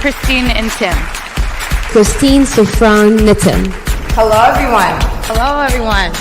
Christine and Tim. Christine, Sufran, Nitin. Hello, everyone. Hello, everyone.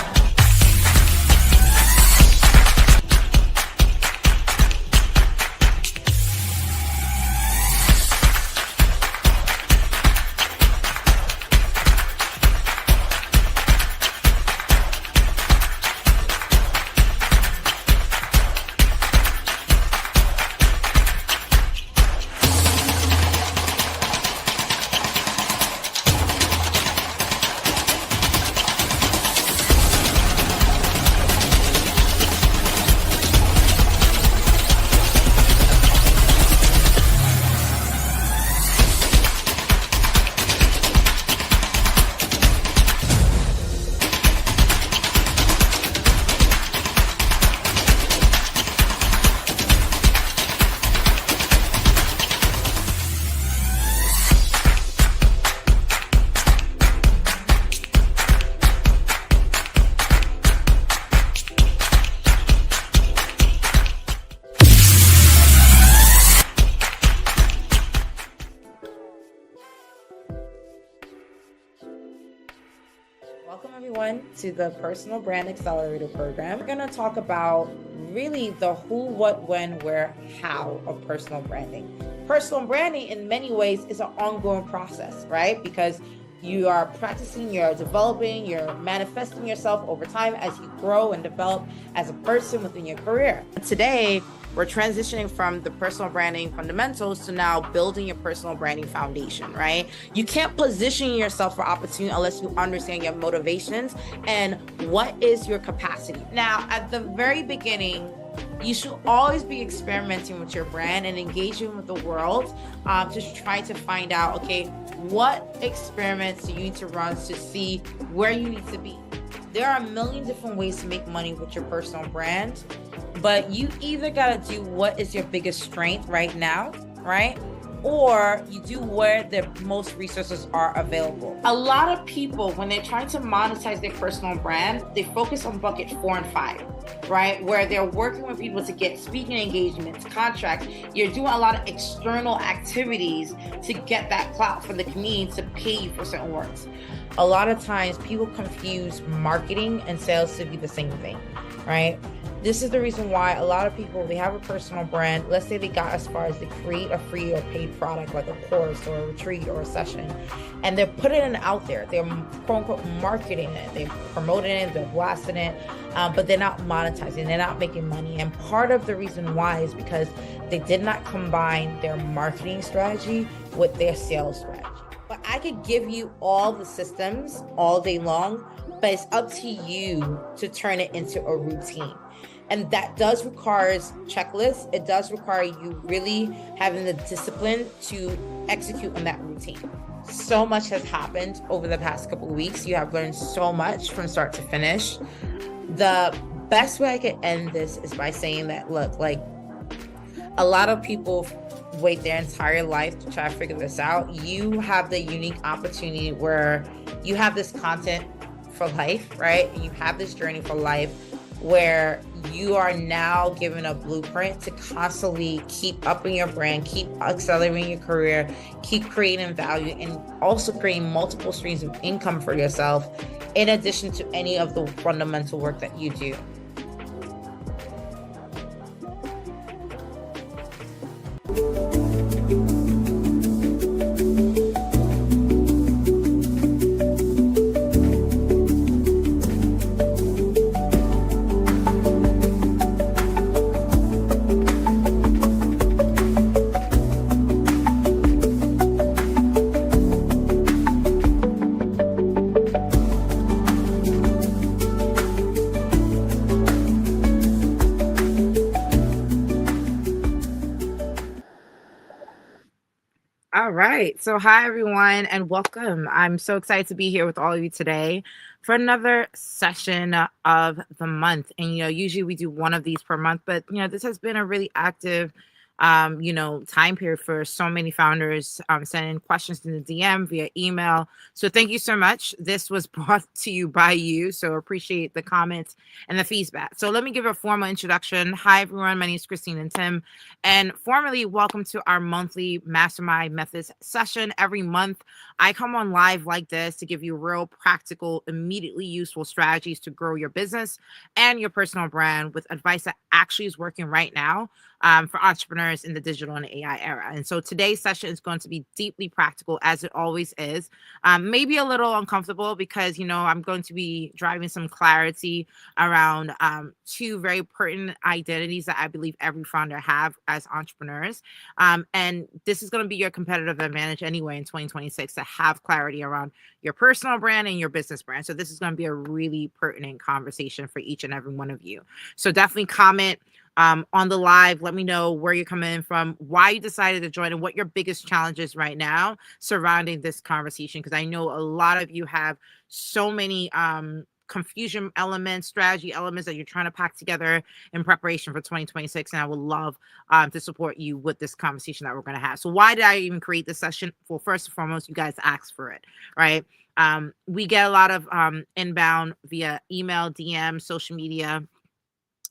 Welcome everyone to the Personal Brand Accelerator Program. We're going to talk about really the who, what, when, where, how of personal branding. Personal branding in many ways is an ongoing process, right? Because you are practicing, you're developing, you're manifesting yourself over time as you grow and develop as a person within your career. Today, we're transitioning from the personal branding fundamentals to now building your personal branding foundation, right? You can't position yourself for opportunity unless you understand your motivations and what is your capacity. Now, at the very beginning, you should always be experimenting with your brand and engaging with the world to try to find out, okay, what experiments do you need to run to see where you need to be? There are a million different ways to make money with your personal brand, but you either got to do what is your biggest strength right now, right? Or you do where the most resources are available. A lot of people, when they're trying to monetize their personal brand, they focus on bucket 4 and 5, right? Where they're working with people to get speaking engagements, contracts. You're doing a lot of external activities to get that clout from the community to pay you for certain works. A lot of times people confuse marketing and sales to be the same thing, right? This is the reason why a lot of people, they have a personal brand. Let's say they got as far as they create a free or paid product like a course or a retreat or a session, and they're putting it out there. They're quote unquote marketing it, they're promoting it, they're blasting it, but they're not monetizing, they're not making money. And part of the reason why is because they did not combine their marketing strategy with their sales strategy. But I could give you all the systems all day long, but it's up to you to turn it into a routine. And that does require checklists. It does require you really having the discipline to execute on that routine. So much has happened over the past couple of weeks. You have learned so much from start to finish. The best way I could end this is by saying that, look, like a lot of people wait their entire life to try to figure this out. You have the unique opportunity where you have this content for life, right? You have this journey for life where you are now given a blueprint to constantly keep upping your brand, keep accelerating your career, keep creating value, and also creating multiple streams of income for yourself in addition to any of the fundamental work that you do. All right. So hi, everyone, and welcome. I'm so excited to be here with all of you today for another session of the month. And, usually we do one of these per month, but, this has been a really active time period for so many founders sending questions in the DM via email. So thank you so much. This was brought to you by you. So appreciate the comments and the feedback. So let me give a formal introduction. Hi, everyone. My name is Christine and Tim, and formally welcome to our monthly Mastermind Methods session. Every month, I come on live like this to give you real, practical, immediately useful strategies to grow your business and your personal brand with advice that actually is working right now for entrepreneurs in the digital and AI era. And so today's session is going to be deeply practical, as it always is. Maybe a little uncomfortable because, I'm going to be driving some clarity around two very pertinent identities that I believe every founder have as entrepreneurs. And this is going to be your competitive advantage anyway in 2026 to have clarity around your personal brand and your business brand. So this is going to be a really pertinent conversation for each and every one of you. So definitely comment on the live. Let me know where you're coming in from, why you decided to join, and what your biggest challenges right now surrounding this conversation. Because I know a lot of you have so many confusion elements, strategy elements that you're trying to pack together in preparation for 2026. And I would love to support you with this conversation that we're going to have. So why did I even create this session? Well, first and foremost, you guys asked for it, right? We get a lot of inbound via email, DM, social media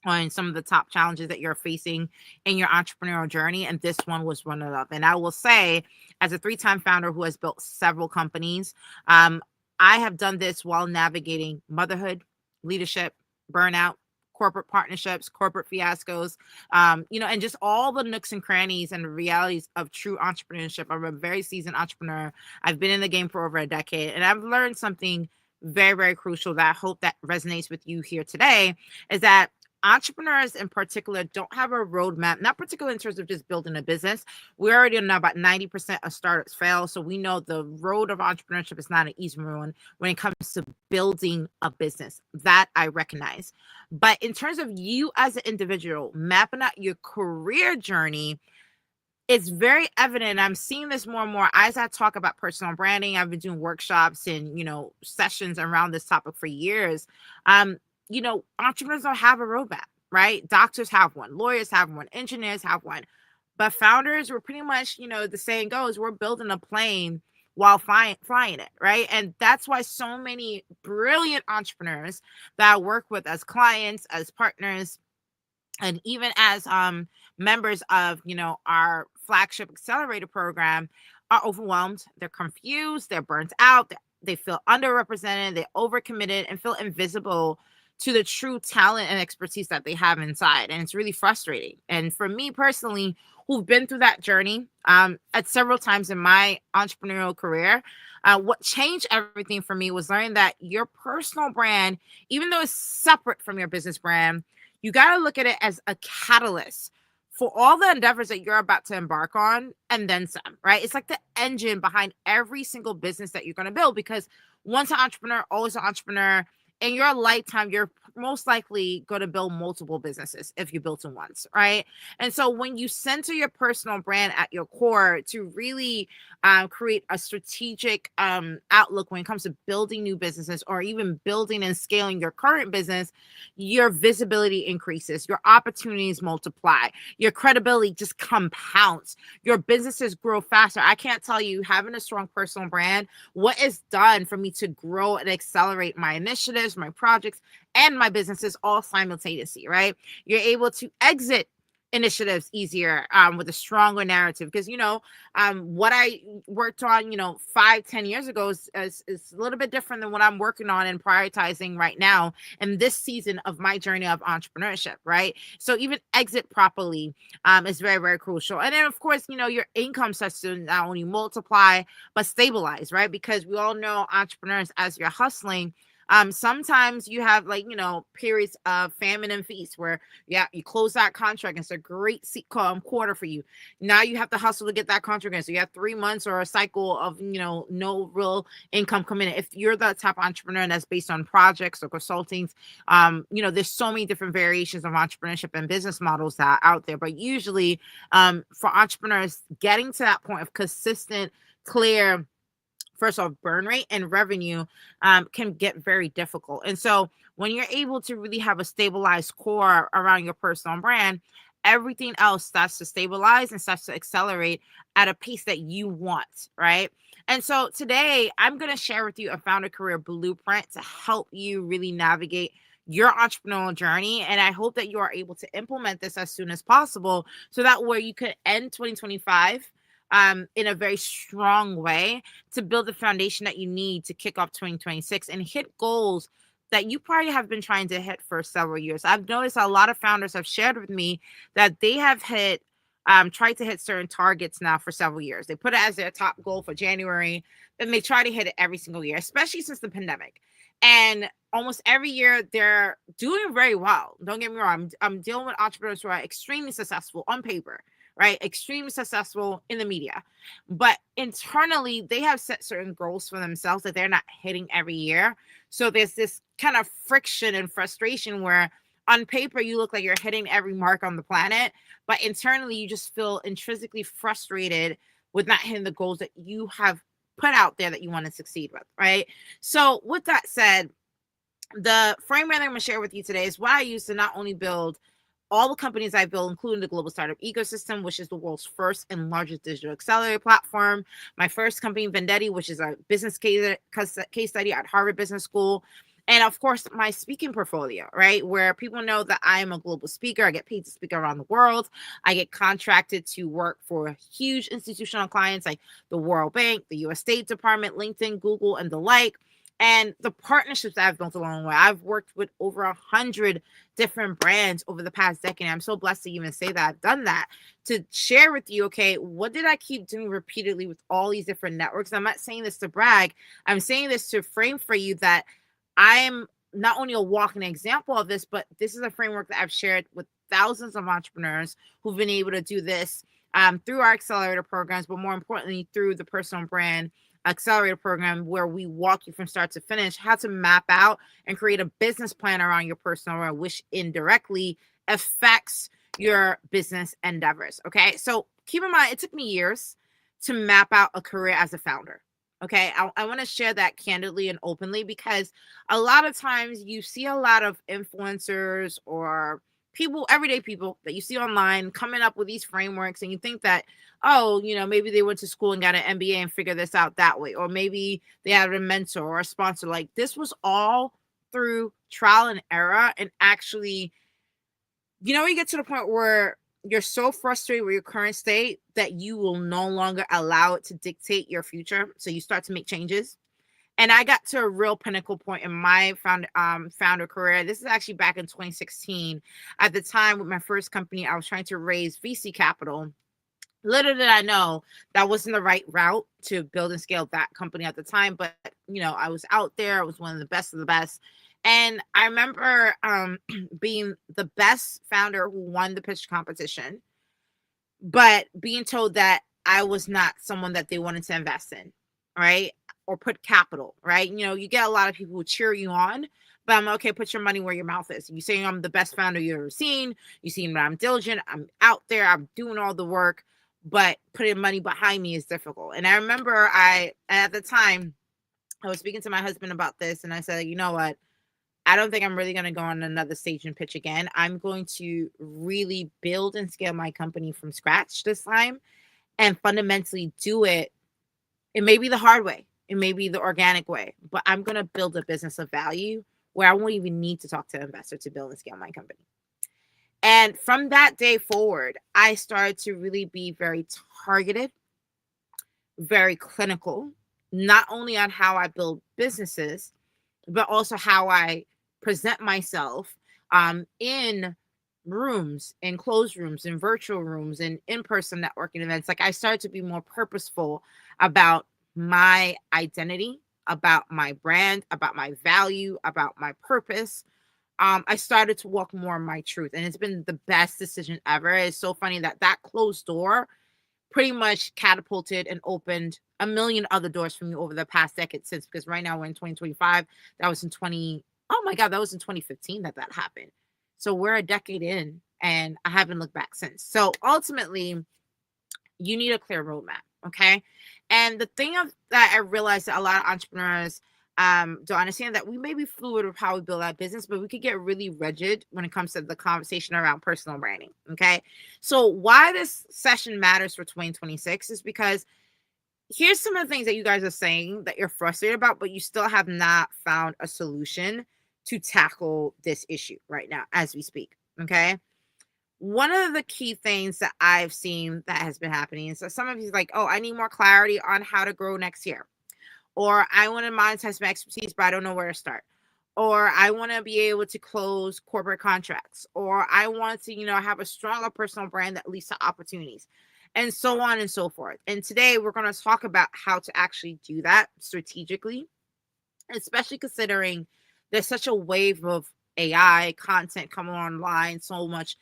on some of the top challenges that you're facing in your entrepreneurial journey. And this one was one of them. And I will say, as a 3-time founder who has built several companies, I have done this while navigating motherhood, leadership, burnout, corporate partnerships, corporate fiascos, and just all the nooks and crannies and realities of true entrepreneurship. I'm a very seasoned entrepreneur. I've been in the game for over a decade, and I've learned something very, very crucial that I hope that resonates with you here today, is that entrepreneurs in particular don't have a roadmap, not particularly in terms of just building a business. We already know about 90% of startups fail. So we know the road of entrepreneurship is not an easy one when it comes to building a business. That I recognize. But in terms of you as an individual, mapping out your career journey, it's very evident. I'm seeing this more and more as I talk about personal branding. I've been doing workshops and, sessions around this topic for years. Entrepreneurs don't have a roadmap, right? Doctors have one, lawyers have one, engineers have one. But founders, we're pretty much, the saying goes, we're building a plane while flying it, right? And that's why so many brilliant entrepreneurs that I work with as clients, as partners, and even as members of our flagship accelerator program are overwhelmed. They're confused, they're burnt out, they feel underrepresented, they're overcommitted, and feel invisible to the true talent and expertise that they have inside. And it's really frustrating. And for me personally, who've been through that journey at several times in my entrepreneurial career, what changed everything for me was learning that your personal brand, even though it's separate from your business brand, you got to look at it as a catalyst for all the endeavors that you're about to embark on, and then some, right? It's like the engine behind every single business that you're going to build, because once an entrepreneur, always an entrepreneur. In your lifetime, you're most likely going to build multiple businesses if you built them once, right? And so when you center your personal brand at your core to really create a strategic outlook when it comes to building new businesses, or even building and scaling your current business, your visibility increases, your opportunities multiply, your credibility just compounds, your businesses grow faster. I can't tell you, having a strong personal brand, what it's done for me to grow and accelerate my initiatives, my projects, and my businesses all simultaneously, right? You're able to exit initiatives easier with a stronger narrative, because what I worked on 5-10 years ago is a little bit different than what I'm working on and prioritizing right now in this season of my journey of entrepreneurship, right? So even exit properly is very, very crucial. And then of course your income starts to not only multiply but stabilize, right? Because we all know entrepreneurs, as you're hustling, sometimes you have periods of famine and feast where you close that contract and it's a great quarter for you. Now you have to hustle to get that contract in. So you have 3 months or a cycle of no real income coming in. If you're the type of entrepreneur and that's based on projects or consultings, there's so many different variations of entrepreneurship and business models that are out there. But usually for entrepreneurs, getting to that point of consistent, clear, first off, burn rate and revenue can get very difficult. And so when you're able to really have a stabilized core around your personal brand, everything else starts to stabilize and starts to accelerate at a pace that you want, right? And so today I'm going to share with you a founder career blueprint to help you really navigate your entrepreneurial journey. And I hope that you are able to implement this as soon as possible so that way you could end 2025 in a very strong way to build the foundation that you need to kick off 2026 and hit goals that you probably have been trying to hit for several years. I've noticed a lot of founders have shared with me that they have tried to hit certain targets now for several years. They put it as their top goal for January, and they try to hit it every single year, especially since the pandemic. And almost every year they're doing very well. Don't get me wrong. I'm dealing with entrepreneurs who are extremely successful on paper, right? Extremely successful in the media. But internally, they have set certain goals for themselves that they're not hitting every year. So there's this kind of friction and frustration where on paper, you look like you're hitting every mark on the planet, but internally, you just feel intrinsically frustrated with not hitting the goals that you have put out there that you want to succeed with, right? So with that said, the framework I'm going to share with you today is what I use to not only build all the companies I built, including the global startup ecosystem, which is the world's first and largest digital accelerator platform. My first company, Vendetti, which is a business case study at Harvard Business School. And of course, my speaking portfolio, right? Where people know that I am a global speaker. I get paid to speak around the world. I get contracted to work for huge institutional clients like the World Bank, the US State Department, LinkedIn, Google, and the like. And the partnerships that I've built along the way, I've worked with over 100 different brands over the past decade. I'm so blessed to even say that I've done that to share with you, okay, what did I keep doing repeatedly with all these different networks? I'm not saying this to brag. I'm saying this to frame for you that I'm not only a walking example of this, but this is a framework that I've shared with thousands of entrepreneurs who've been able to do this through our accelerator programs, but more importantly, through the personal brand accelerator program, where we walk you from start to finish, how to map out and create a business plan around your personal brand, which indirectly affects your business endeavors. Okay. So keep in mind, it took me years to map out a career as a founder. Okay. I want to share that candidly and openly because a lot of times you see a lot of influencers or people, everyday people that you see online coming up with these frameworks, and you think that, oh, maybe they went to school and got an MBA and figured this out that way, or maybe they had a mentor or a sponsor. Like, this was all through trial and error. And actually, you get to the point where you're so frustrated with your current state that you will no longer allow it to dictate your future. So you start to make changes. And I got to a real pinnacle point in my founder career. This is actually back in 2016. At the time, with my first company, I was trying to raise VC capital. Little did I know that wasn't the right route to build and scale that company at the time. But, I was out there. I was one of the best of the best. And I remember being the best founder who won the pitch competition, but being told that I was not someone that they wanted to invest in, right? Or put capital, right? You get a lot of people who cheer you on, but I'm okay, put your money where your mouth is. You say I'm the best founder you've ever seen. You see that I'm diligent. I'm out there. I'm doing all the work, but putting money behind me is difficult. And I remember at the time, I was speaking to my husband about this, and I said, you know what? I don't think I'm really going to go on another stage and pitch again. I'm going to really build and scale my company from scratch this time and fundamentally do it. It may be the hard way. It may be the organic way, but I'm going to build a business of value where I won't even need to talk to an investor to build and scale my company. And from that day forward, I started to really be very targeted, very clinical, not only on how I build businesses, but also how I present myself in rooms, in closed rooms, in virtual rooms, and in-person networking events. Like, I started to be more purposeful about my identity, about my brand, about my value, about my purpose. I started to walk more in my truth, and it's been the best decision ever. It's so funny that closed door pretty much catapulted and opened a million other doors for me over the past decade since, because right now we're in 2025. That was in 2015 that happened. So we're a decade in, and I haven't looked back since. So ultimately, you need a clear roadmap. Okay. And the thing that I realized that a lot of entrepreneurs to understand that we may be fluid with how we build our business, but we could get really rigid when it comes to the conversation around personal branding. Okay. So why this session matters for 2026 is because here's some of the things that you guys are saying that you're frustrated about, but you still have not found a solution to tackle this issue right now as we speak. Okay. One of the key things that I've seen that has been happening is that some of you like, oh, I need more clarity on how to grow next year, or I want to monetize my expertise, but I don't know where to start, or I want to be able to close corporate contracts, or I want to, have a stronger personal brand that leads to opportunities, and so on and so forth. And today we're going to talk about how to actually do that strategically, especially considering there's such a wave of AI content coming online, so much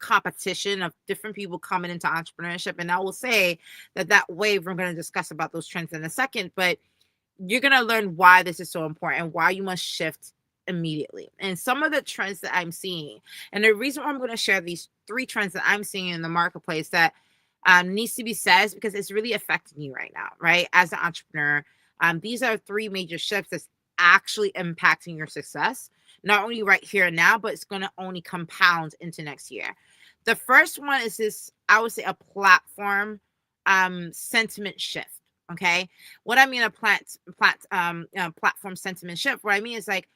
competition of different people coming into entrepreneurship. And I will say that wave, we're going to discuss about those trends in a second, but you're going to learn why this is so important and why you must shift immediately. And some of the trends that I'm seeing, and the reason why I'm going to share these 3 trends that I'm seeing in the marketplace that needs to be said is because it's really affecting you right now, right? As an entrepreneur, these are 3 major shifts that's actually impacting your success, not only right here and now, but it's going to only compound into next year. The first one is this, I would say, a platform sentiment shift. Okay, what I mean a platform sentiment shift. What I mean is like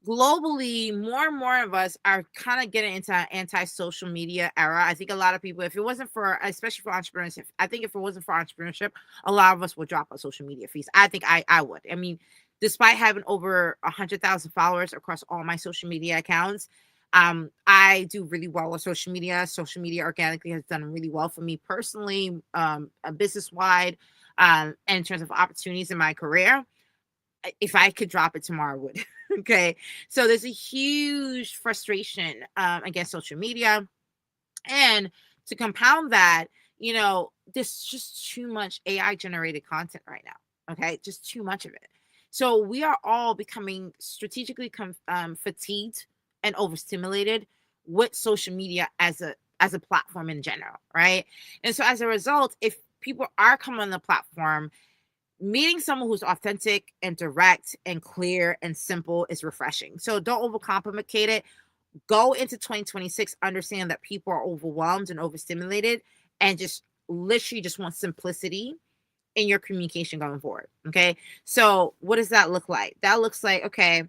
globally, more and more of us are kind of getting into an anti-social media era. I think a lot of people, if it wasn't for, especially for entrepreneurship, I think if it wasn't for entrepreneurship, a lot of us would drop our social media feeds. I think I would. I mean, despite having over 100,000 followers across all my social media accounts, I do really well with social media. Social media organically has done really well for me personally, business wide, and in terms of opportunities in my career. If I could drop it tomorrow, I would. Okay. So there's a huge frustration against social media. And to compound that, there's just too much AI generated content right now. Okay. Just too much of it. So we are all becoming strategically fatigued and overstimulated with social media as a platform in general. Right. And so as a result, if people are coming on the platform, meeting someone who's authentic and direct and clear and simple is refreshing. So don't overcomplicate it. Go into 2026, understand that people are overwhelmed and overstimulated and just literally just want simplicity in your communication going forward. Okay. So what does that look like? That looks like, okay,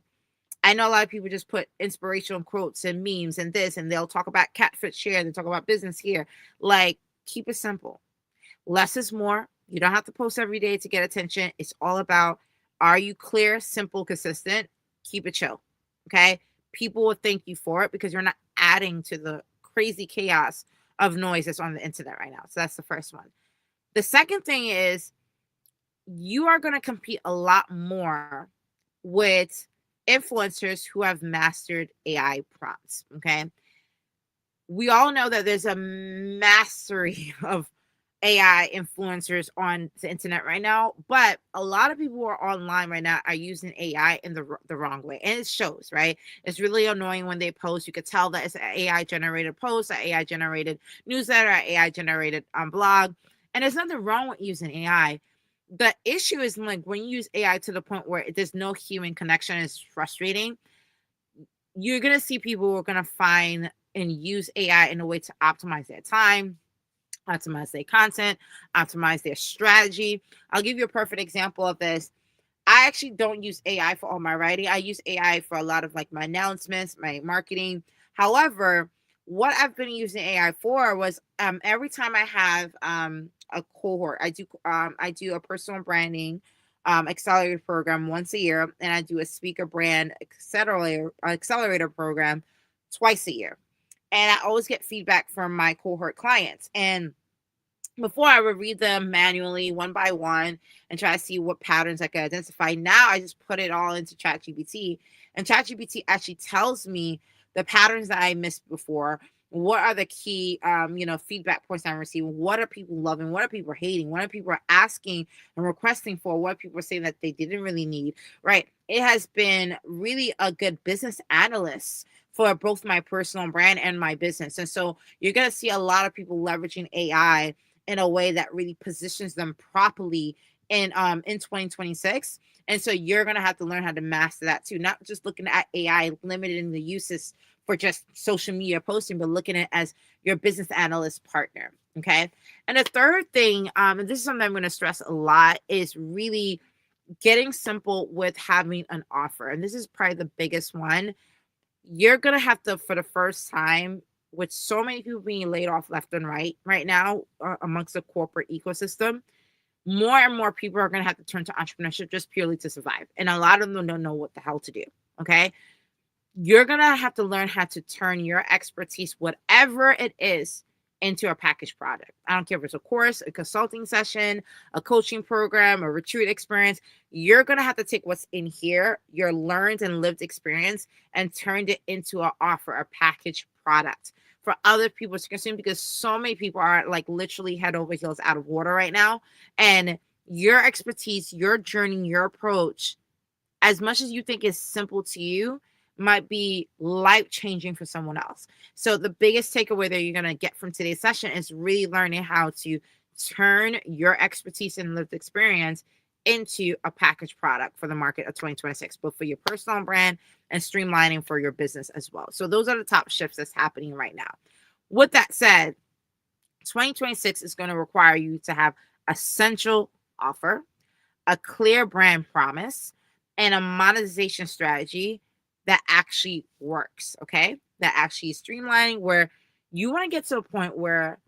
I know a lot of people just put inspirational quotes and memes and this, and they'll talk about catfish here, they talk about business here. Like, keep it simple. Less is more. You don't have to post every day to get attention. It's all about, are you clear, simple, consistent? Keep it chill. Okay. People will thank you for it because you're not adding to the crazy chaos of noise that's on the internet right now. So that's the first one. The second thing is you are going to compete a lot more with influencers who have mastered AI prompts. Okay. We all know that there's a mastery of AI influencers on the internet right now, but a lot of people who are online right now are using AI in the wrong way, and it shows, right? It's really annoying when they post. You could tell that it's an AI generated post, an AI generated newsletter, an AI generated blog, and there's nothing wrong with using AI. The issue is like when you use AI to the point where there's no human connection, it's frustrating. You're gonna see people who are gonna find and use AI in a way to optimize their time, optimize their content, optimize their strategy. I'll give you a perfect example of this. I actually don't use AI for all my writing. I use AI for a lot of like my announcements, my marketing. However, what I've been using AI for was every time I have a cohort, I do a personal branding accelerator program once a year, and I do a speaker brand accelerator program twice a year. And I always get feedback from my cohort clients. And before I would read them manually one by one and try to see what patterns I could identify. Now I just put it all into ChatGPT, and ChatGPT actually tells me the patterns that I missed before. What are the key, feedback points I'm receiving? What are people loving? What are people hating? What are people asking and requesting for? What are people saying that they didn't really need? Right? It has been really a good business analyst for both my personal brand and my business. And so you're going to see a lot of people leveraging AI in a way that really positions them properly in 2026. And so you're going to have to learn how to master that too, not just looking at AI limiting the uses for just social media posting, but looking at it as your business analyst partner. Okay. And the third thing, and this is something I'm going to stress a lot, is really getting simple with having an offer. And this is probably the biggest one. You're going to have to, for the first time, with so many people being laid off left and right now amongst the corporate ecosystem, more and more people are going to have to turn to entrepreneurship just purely to survive. And a lot of them don't know what the hell to do. Okay. You're going to have to learn how to turn your expertise, whatever it is, into a packaged product. I don't care if it's a course, a consulting session, a coaching program, a retreat experience. You're going to have to take what's in here, your learned and lived experience, and turn it into an offer, a packaged product for other people to consume, because so many people are like literally head over heels out of water right now. And your expertise, your journey, your approach, as much as you think is simple to you, might be life-changing for someone else. So the biggest takeaway that you're going to get from today's session is really learning how to turn your expertise and lived experience into a packaged product for the market of 2026, both for your personal brand and streamlining for your business as well. So those are the top shifts that's happening right now. With that said, 2026 is going to require you to have a central offer, a clear brand promise, and a monetization strategy that actually works, okay? That actually is streamlining, where you want to get to a point where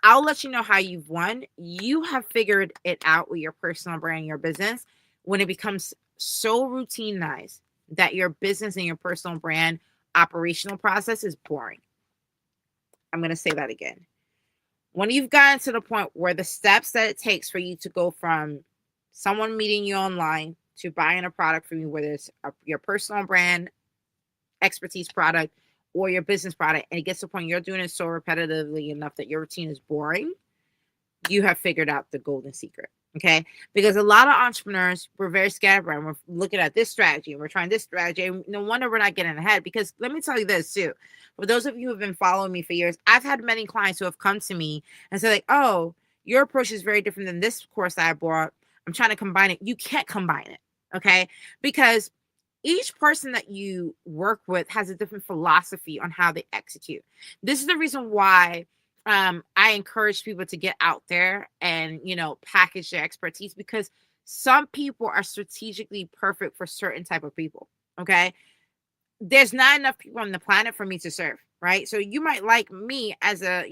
I'll let you know how you've won. You have figured it out with your personal brand, your business, when it becomes so routinized that your business and your personal brand operational process is boring. I'm going to say that again. When you've gotten to the point where the steps that it takes for you to go from someone meeting you online to buying a product from you, whether it's your personal brand expertise product or your business product, and it gets to the point you're doing it so repetitively enough that your routine is boring, you have figured out the golden secret. Okay. Because a lot of entrepreneurs, we're very scatterbrained. We're looking at this strategy and we're trying this strategy. And no wonder we're not getting ahead. Because let me tell you this too. For those of you who have been following me for years, I've had many clients who have come to me and said, like, oh, your approach is very different than this course that I bought. I'm trying to combine it. You can't combine it. Okay. Because each person that you work with has a different philosophy on how they execute. This is the reason why I encourage people to get out there and, package their expertise, because some people are strategically perfect for certain type of people. Okay. There's not enough people on the planet for me to serve. Right. So you might like me as a,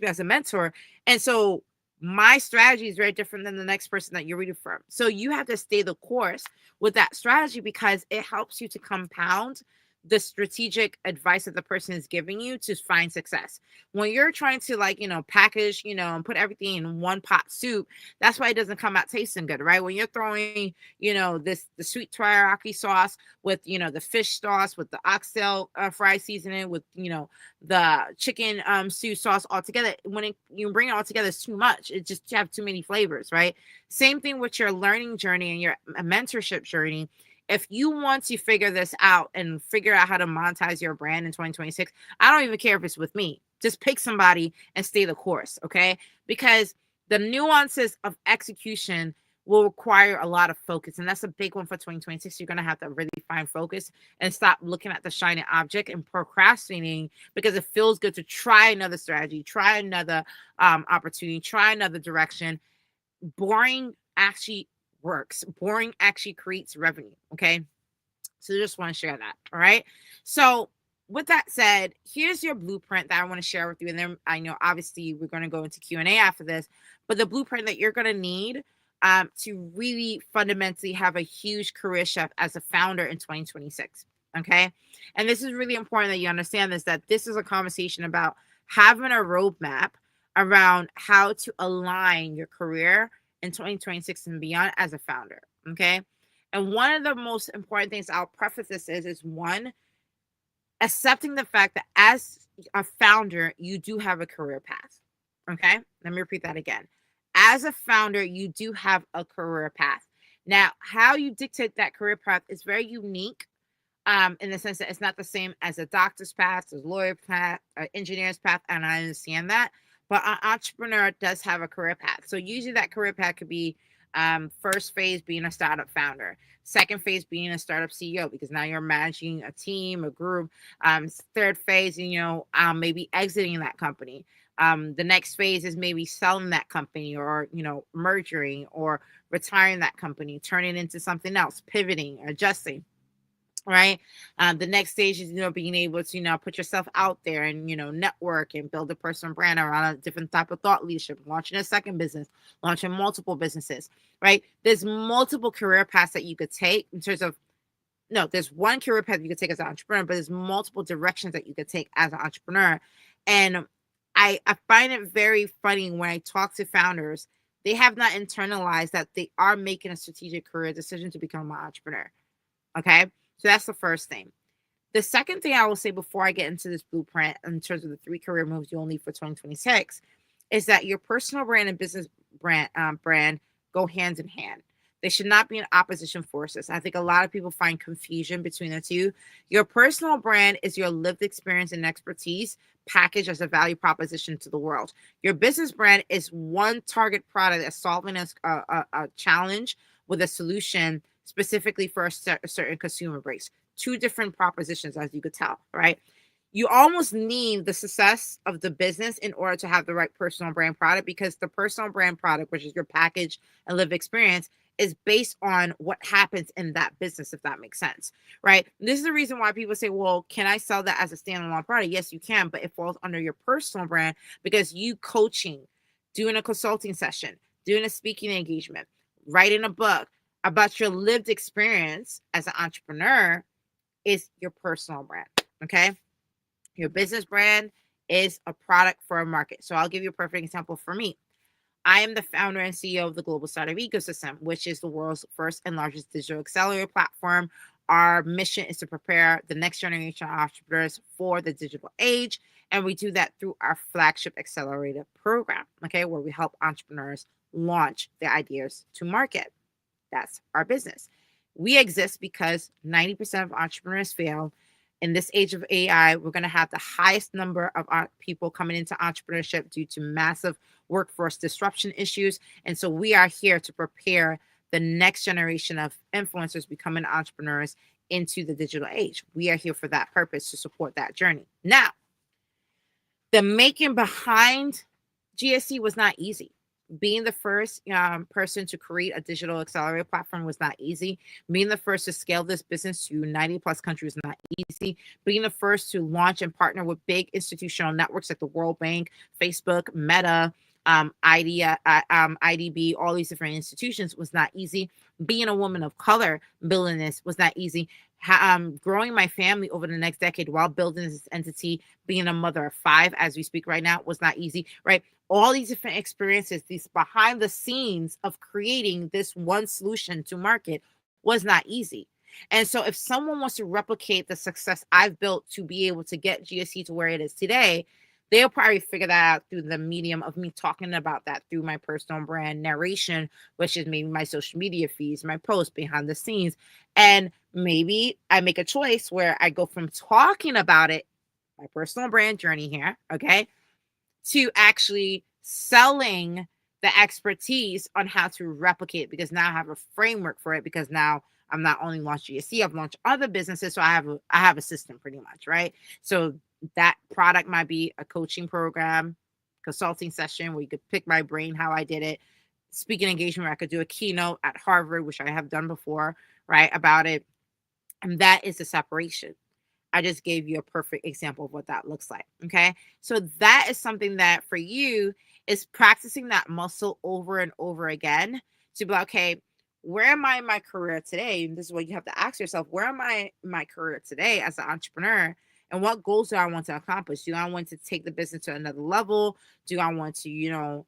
as a mentor. And so my strategy is very different than the next person that you're reading from. So you have to stay the course with that strategy, because it helps you to compound the strategic advice that the person is giving you to find success. When you're trying to package, and put everything in one pot soup, that's why it doesn't come out tasting good, right? When you're throwing, the sweet teriyaki sauce with, the fish sauce, with the oxtail fry seasoning, with, the chicken stew sauce all together, when you bring it all together, it's too much. It just, you have too many flavors, right? Same thing with your learning journey and your mentorship journey. If you want to figure this out and figure out how to monetize your brand in 2026, I don't even care if it's with me. Just pick somebody and stay the course, okay? Because the nuances of execution will require a lot of focus. And that's a big one for 2026. You're going to have to really find focus and stop looking at the shiny object and procrastinating, because it feels good to try another strategy, try another opportunity, try another direction. Boring actually works. Boring actually creates revenue. Okay. So just want to share that. All right. So with that said, here's your blueprint that I want to share with you. And then I know obviously we're going to go into Q&A after this, but the blueprint that you're going to need to really fundamentally have a huge career shift as a founder in 2026. Okay. And this is really important that you understand this, that this is a conversation about having a roadmap around how to align your career in 2026 and beyond as a founder. Okay. And one of the most important things I'll preface this is one, accepting the fact that as a founder, you do have a career path. Okay. Let me repeat that again. As a founder, you do have a career path. Now, how you dictate that career path is very unique in the sense that it's not the same as a doctor's path, a lawyer path, an engineer's path. And I understand that. But an entrepreneur does have a career path. So usually that career path could be first phase being a startup founder, second phase being a startup CEO, because now you're managing a team, a group. Third phase, maybe exiting that company. The next phase is maybe selling that company, or merging, or retiring that company, turning it into something else, pivoting, adjusting. Right. The next stage is, being able to, put yourself out there and, network and build a personal brand around a different type of thought leadership, launching a second business, launching multiple businesses, right? There's multiple career paths that you could take in terms of, no, there's one career path you could take as an entrepreneur, but there's multiple directions that you could take as an entrepreneur. And I find it very funny when I talk to founders, they have not internalized that they are making a strategic career decision to become an entrepreneur. Okay. So that's the first thing. The second thing I will say before I get into this blueprint in terms of the 3 career moves you'll need for 2026 is that your personal brand and business brand go hand in hand. They should not be in opposition forces. I think a lot of people find confusion between the two. Your personal brand is your lived experience and expertise packaged as a value proposition to the world. Your business brand is one target product that's solving a challenge with a solution specifically for a certain consumer base. 2 different propositions, as you could tell, right? You almost need the success of the business in order to have the right personal brand product, because the personal brand product, which is your package and live experience, is based on what happens in that business, if that makes sense, right? This is the reason why people say, well, can I sell that as a standalone product? Yes, you can, but it falls under your personal brand, because you coaching, doing a consulting session, doing a speaking engagement, writing a book about your lived experience as an entrepreneur is your personal brand, okay? Your business brand is a product for a market. So I'll give you a perfect example for me. I am the founder and CEO of the Global Startup Ecosystem, which is the world's first and largest digital accelerator platform. Our mission is to prepare the next generation of entrepreneurs for the digital age. And we do that through our flagship accelerator program, okay, where we help entrepreneurs launch their ideas to market. That's our business. We exist because 90% of entrepreneurs fail. In this age of AI, we're going to have the highest number of people coming into entrepreneurship due to massive workforce disruption issues. And so we are here to prepare the next generation of influencers becoming entrepreneurs into the digital age. We are here for that purpose, to support that journey. Now, the making behind GSC was not easy. Being the first person to create a digital accelerator platform was not easy. Being the first to scale this business to 90 plus countries was not easy. Being the first to launch and partner with big institutional networks like the World Bank, Facebook, Meta, IDB, all these different institutions was not easy. Being a woman of color building this was not easy. Growing my family over the next decade while building this entity, being a mother of 5 as we speak right now, was not easy, right? All these different experiences, these behind the scenes of creating this one solution to market was not easy. And so if someone wants to replicate the success I've built to be able to get GSC to where it is today, they'll probably figure that out through the medium of me talking about that through my personal brand narration, which is maybe my social media feeds, my posts behind the scenes. And maybe I make a choice where I go from talking about it, my personal brand journey here, okay, to actually selling the expertise on how to replicate it, because now I have a framework for it, because now I'm not only launched GSC, I've launched other businesses. So I have a system pretty much, right? So that product might be a coaching program, consulting session where you could pick my brain how I did it, speaking engagement where I could do a keynote at Harvard, which I have done before, right, about it. And that is the separation. I just gave you a perfect example of what that looks like. Okay. So that is something that for you is practicing that muscle over and over again to be like, okay, where am I in my career today? And this is what you have to ask yourself. Where am I in my career today as an entrepreneur? And what goals do I want to accomplish? Do I want to take the business to another level? Do I want to,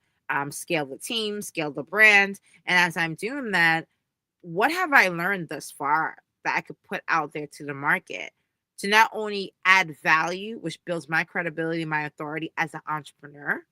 scale the team, scale the brand? And as I'm doing that, what have I learned thus far that I could put out there to the market to not only add value, which builds my credibility, my authority as an entrepreneur,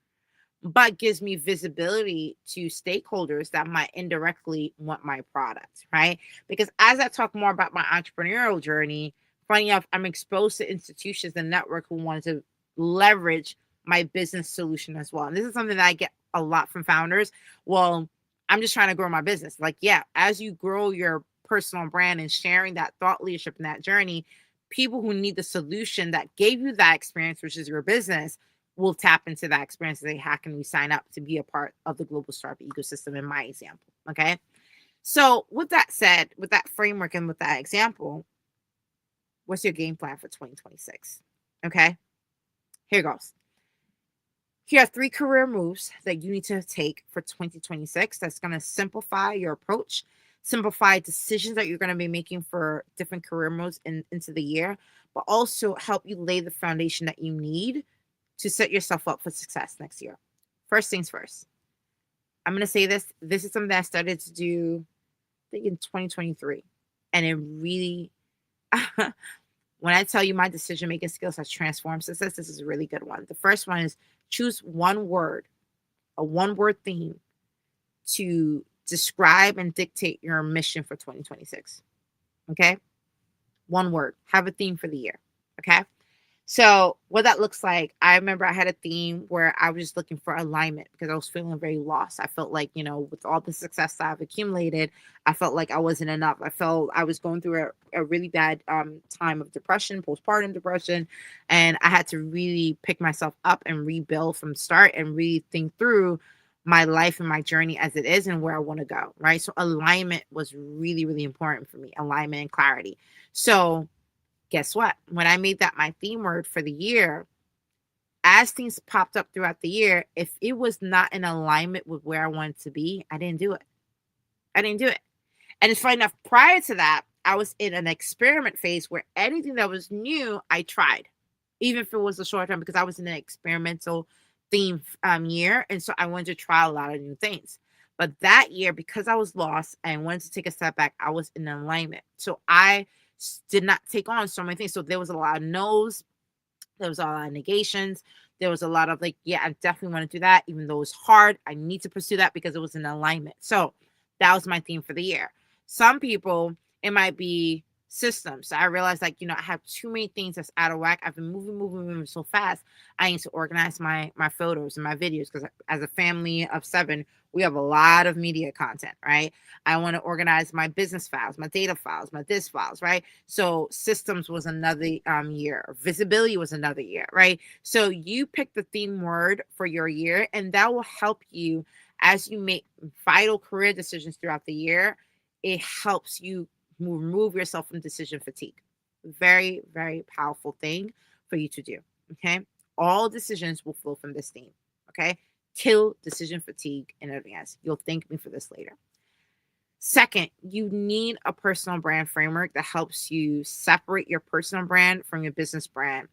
but gives me visibility to stakeholders that might indirectly want my product, right? Because as I talk more about my entrepreneurial journey, funny enough, I'm exposed to institutions and network who wanted to leverage my business solution as well. And this is something that I get a lot from founders. Well, I'm just trying to grow my business. Like, yeah, as you grow your personal brand and sharing that thought leadership and that journey, people who need the solution that gave you that experience, which is your business, will tap into that experience and say, how can we sign up to be a part of the global startup ecosystem in my example? Okay. So with that said, with that framework and with that example, what's your game plan for 2026? Okay. Here goes. Here are 3 career moves that you need to take for 2026 that's going to simplify your approach, simplify decisions that you're going to be making for different career moves into the year, but also help you lay the foundation that you need to set yourself up for success next year. First things first. I'm going to say this. This is something that I started to do, I think, in 2023. And it really, when I tell you my decision-making skills has transformed success, this is a really good one. The first one is choose one word, a one-word theme to describe and dictate your mission for 2026. Okay? One word. Have a theme for the year. Okay? So what that looks like, I remember I had a theme where I was just looking for alignment because I was feeling very lost. I felt like, with all the success that I've accumulated, I felt like I wasn't enough. I felt I was going through a really bad time of depression, postpartum depression, and I had to really pick myself up and rebuild from start and really think through my life and my journey as it is and where I want to go, right? So alignment was really, really important for me, alignment and clarity. So guess what? When I made that my theme word for the year, as things popped up throughout the year, if it was not in alignment with where I wanted to be, I didn't do it. I didn't do it. And it's funny enough, prior to that, I was in an experiment phase where anything that was new, I tried, even if it was a short term, because I was in an experimental theme year. And so I wanted to try a lot of new things. But that year, because I was lost and wanted to take a step back, I was in alignment. So I did not take on so many things. So there was a lot of no's, there was a lot of negations, there was a lot of like, yeah, I definitely want to do that, even though it's hard. I need to pursue that because it was in alignment. So that was my theme for the year. Some people, it might be systems. So I realized, like, I have too many things that's out of whack. I've been moving so fast. I need to organize my photos and my videos because as a family of 7, we have a lot of media content, right? I want to organize my business files, my data files, my this files, right? So systems was another year. Visibility was another year, right? So you pick the theme word for your year, and that will help you as you make vital career decisions throughout the year. It helps you remove yourself from decision fatigue. Very, very powerful thing for you to do. Okay. All decisions will flow from this theme. Okay. Kill decision fatigue in advance. You'll thank me for this later. Second, you need a personal brand framework that helps you separate your personal brand from your business brand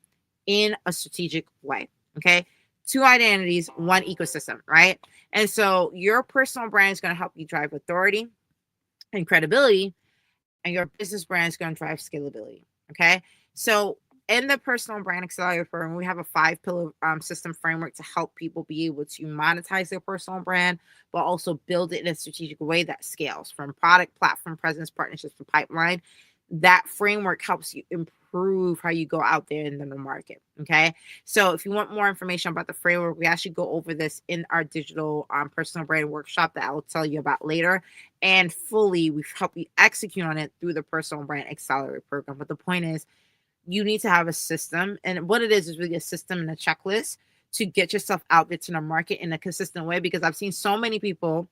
in a strategic way. Okay. 2 identities, 1 ecosystem, right? And so your personal brand is going to help you drive authority and credibility, and your business brand is going to drive scalability. Okay. So in the personal brand accelerator program, we have a 5-pillar system framework to help people be able to monetize their personal brand, but also build it in a strategic way that scales from product, platform, presence, partnerships, to pipeline. That framework helps you improve how you go out there in the market. Okay. So if you want more information about the framework, we actually go over this in our digital personal brand workshop that I will tell you about later. And fully, we help you execute on it through the personal brand accelerator program. But the point is, you need to have a system. And what it is really a system and a checklist to get yourself out there to the market in a consistent way. Because I've seen so many people,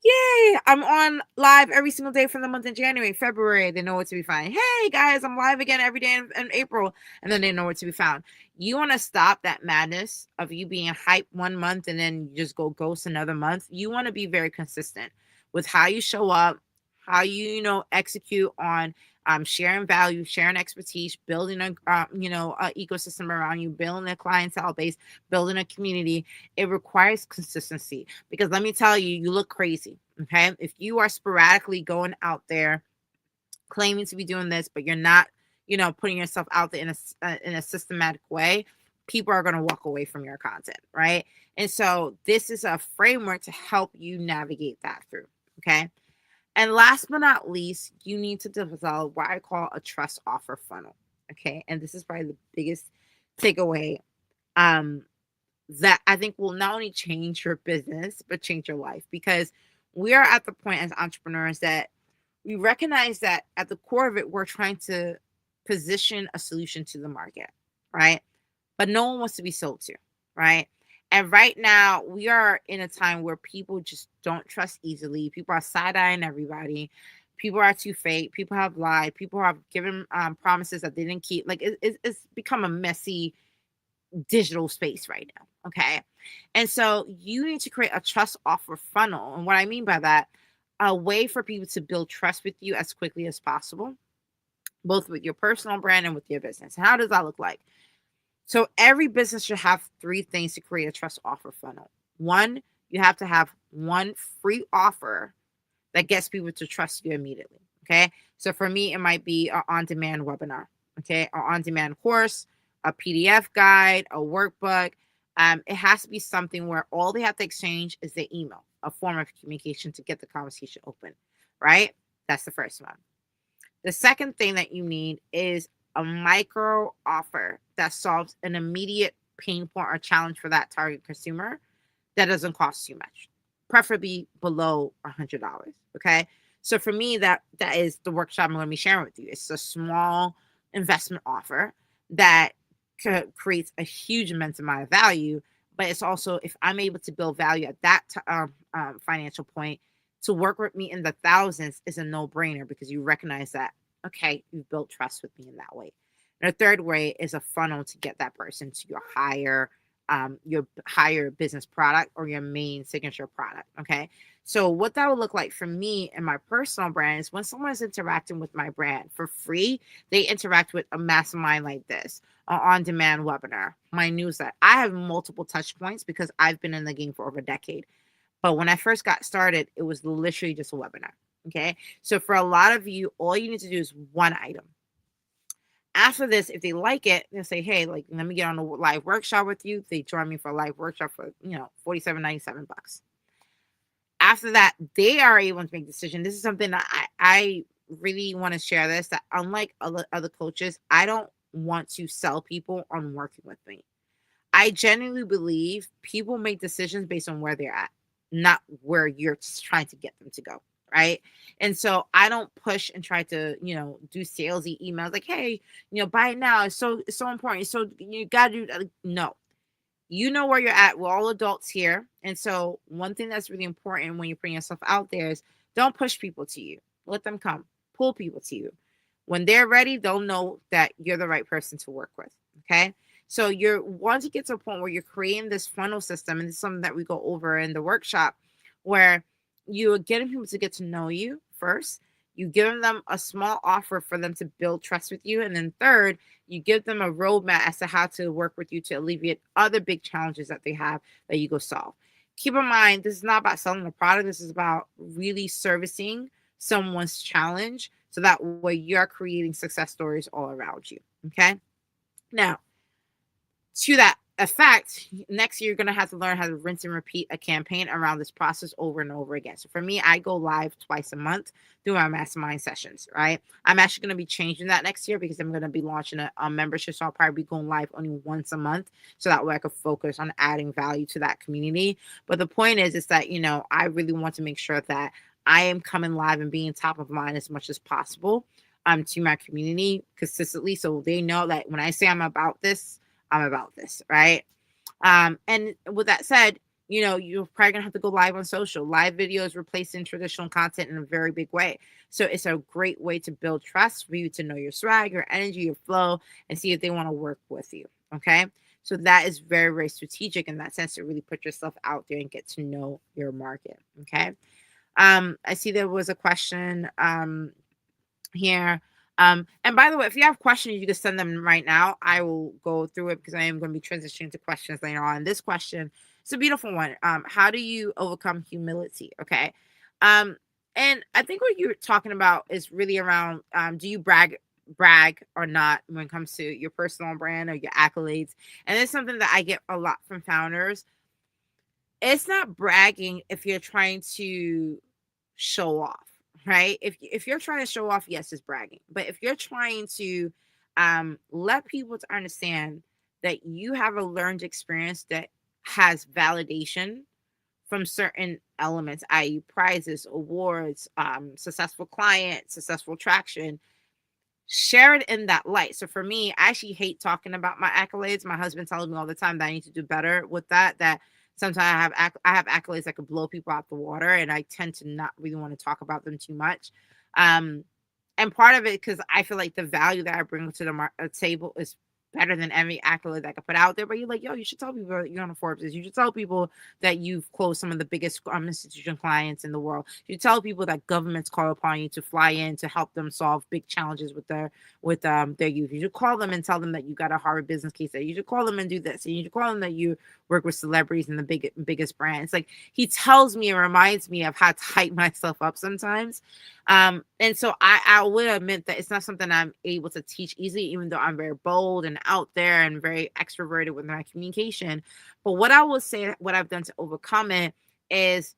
yay, I'm on live every single day for the month of January, February. They know where to be found. Hey, guys, I'm live again every day in April. And then they know where to be found. You want to stop that madness of you being hyped one month and then you just go ghost another month. You want to be very consistent with how you show up, how you, execute on sharing value, sharing expertise, building a ecosystem around you, building a clientele base, building a community. It requires consistency because let me tell you, you look crazy. Okay, if you are sporadically going out there claiming to be doing this, but you're not, putting yourself out there in a systematic way, people are going to walk away from your content, right? And so this is a framework to help you navigate that through. Okay. And last but not least, you need to develop what I call a trust offer funnel. Okay. And this is probably the biggest takeaway. that I think will not only change your business, but change your life. Because we are at the point as entrepreneurs that we recognize that at the core of it, we're trying to position a solution to the market, right? But no one wants to be sold to, right? And right now, we are in a time where people just don't trust easily. People are side eyeing everybody. People are too fake. People have lied. People have given promises that they didn't keep. Like it's become a messy digital space right now. Okay. And so you need to create a trust offer funnel. And what I mean by that, a way for people to build trust with you as quickly as possible, both with your personal brand and with your business. And how does that look like? So every business should have three things to create a trust offer funnel. One, you have to have one free offer that gets people to trust you immediately. Okay. So for me, it might be an on-demand webinar. Okay. An on-demand course, a PDF guide, a workbook. It has to be something where all they have to exchange is their email, a form of communication to get the conversation open. Right. That's the first one. The second thing that you need is a micro offer that solves an immediate pain point or challenge for that target consumer that doesn't cost too much, preferably below $100. Okay. So for me, that is the workshop I'm going to be sharing with you. It's a small investment offer that creates a huge immense amount of value, but it's also, if I'm able to build value at that financial point, to work with me in the thousands is a no-brainer because you recognize that, okay, you've built trust with me in that way. And the third way is a funnel to get that person to your higher business product or your main signature product. Okay. So what that would look like for me and my personal brand is when someone is interacting with my brand for free, they interact with a mastermind like this, an on-demand webinar, my newsletter. I have multiple touch points because I've been in the game for over a decade. But when I first got started, it was literally just a webinar. Okay. So for a lot of you, all you need to do is one item. After this, if they like it, they'll say, hey, like, let me get on a live workshop with you. They join me for a live workshop for, $47.97. After that, they are able to make a decision. This is something that I really want to share this, that unlike other coaches, I don't want to sell people on working with me. I genuinely believe people make decisions based on where they're at, not where you're trying to get them to go. Right. And so I don't push and try to, do salesy emails like, hey, buy it now. It's so important. So you got to do, no, you know where you're at. We're all adults here. And so one thing that's really important when you're putting yourself out there is don't push people to you. Let them come, pull people to you. When they're ready, they'll know that you're the right person to work with. Okay. So once you get to a point where you're creating this funnel system, and this is something that we go over in the workshop, where you're getting people to get to know you first. You give them a small offer for them to build trust with you. And then third, you give them a roadmap as to how to work with you to alleviate other big challenges that they have that you go solve. Keep in mind, this is not about selling a product. This is about really servicing someone's challenge. So that way you're creating success stories all around you. Okay. Now, to that effect, next year you're going to have to learn how to rinse and repeat a campaign around this process over and over again. So for me, I go live twice a month through my mastermind sessions, right? I'm actually going to be changing that next year because I'm going to be launching a membership. So I'll probably be going live only once a month. So that way I could focus on adding value to that community. But the point is that, I really want to make sure that I am coming live and being top of mind as much as possible to my community consistently. So they know that when I say I'm about this, right? And with that said, you're probably gonna have to go live on social. Live videos replacing traditional content in a very big way. So it's a great way to build trust for you to know your swag, your energy, your flow, and see if they want to work with you. Okay. So that is very, very strategic in that sense to really put yourself out there and get to know your market. Okay. I see there was a question here. And by the way, if you have questions, you can send them right now. I will go through it because I am going to be transitioning to questions later on. This question, it's a beautiful one. How do you overcome humility? Okay. And I think what you're talking about is really around, do you brag or not when it comes to your personal brand or your accolades? And it's something that I get a lot from founders. It's not bragging if you're trying to show off. Right? If you're trying to show off, yes, it's bragging. But if you're trying to let people to understand that you have a learned experience that has validation from certain elements, i.e., prizes, awards, successful clients, successful traction, share it in that light. So for me, I actually hate talking about my accolades. My husband tells me all the time that I need to do better with that. That sometimes I have accolades that could blow people out the water, and I tend to not really want to talk about them too much. Um, and part of it because I feel like the value that I bring to the table is better than every accolade that I could put out there. But you're like, yo, you should tell people that you're on a Forbes list. You should tell people that you've closed some of the biggest institution clients in the world. You tell people that governments call upon you to fly in to help them solve big challenges with their youth. You should call them and tell them that you got a Harvard business case. That you should call them and do this. And you should call them that you work with celebrities and the biggest brands. Like he tells me and reminds me of how to hype myself up sometimes. And so I will admit that it's not something I'm able to teach easily, even though I'm very bold and out there and very extroverted with my communication. But what I will say, what I've done to overcome it is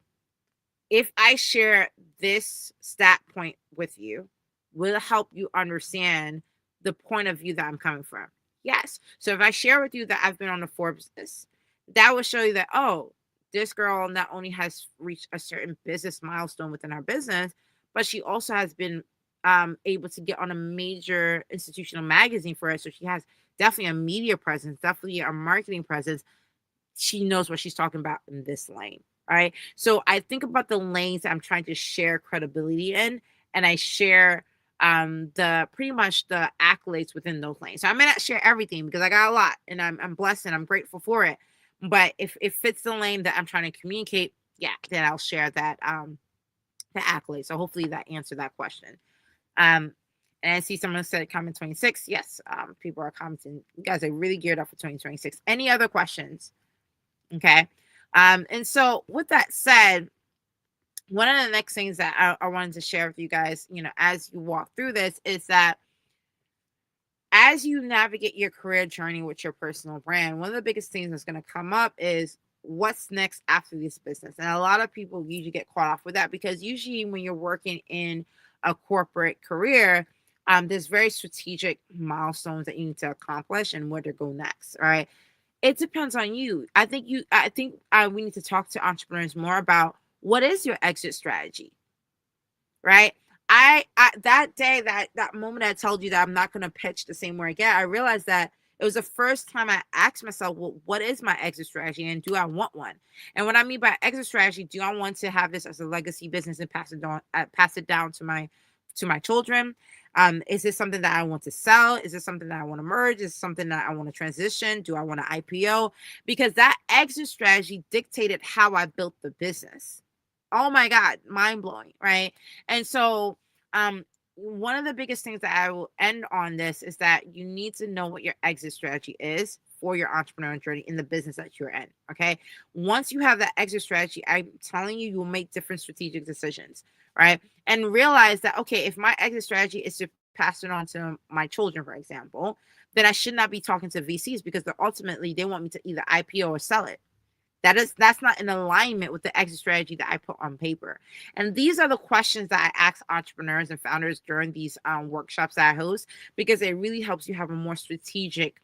if I share this stat point with you, will help you understand the point of view that I'm coming from. Yes. So if I share with you that I've been on the Forbes list, that will show you that, oh, this girl not only has reached a certain business milestone within our business, but she also has been able to get on a major institutional magazine for us. So she has definitely a media presence, definitely a marketing presence. She knows what she's talking about in this lane, right? So I think about the lanes that I'm trying to share credibility in, and I share the pretty much the accolades within those lanes. So I may not share everything because I got a lot, and I'm blessed and I'm grateful for it. But if it fits the lane that I'm trying to communicate, yeah, then I'll share that the accolades. So hopefully that answered that question. And I see someone said comment 26. Yes, people are commenting. You guys are really geared up for 2026. Any other questions? Okay. And so with that said, one of the next things that I wanted to share with you guys, as you walk through this is that as you navigate your career journey with your personal brand, one of the biggest things that's going to come up is what's next after this business. And a lot of people usually get caught off with that because usually when you're working in a corporate career, there's very strategic milestones that you need to accomplish and where to go next. All right. It depends on you. I think we need to talk to entrepreneurs more about what is your exit strategy, right? I that day, that moment I told you that I'm not going to pitch the same way again, I realized that it was the first time I asked myself, well, what is my exit strategy and do I want one? And what I mean by exit strategy, do I want to have this as a legacy business and pass it down to my children? Is this something that I want to sell? Is this something that I want to merge? Is this something that I want to transition? Do I want to IPO? Because that exit strategy dictated how I built the business. Oh my God, mind blowing, right? And so, one of the biggest things that I will end on this is that you need to know what your exit strategy is for your entrepreneurial journey in the business that you're in. Okay. Once you have that exit strategy, I'm telling you, you'll make different strategic decisions, right? And realize that, okay, if my exit strategy is to pass it on to my children, for example, then I should not be talking to VCs because ultimately they want me to either IPO or sell it. That's not in alignment with the exit strategy that I put on paper. And these are the questions that I ask entrepreneurs and founders during these workshops that I host, because it really helps you have a more strategic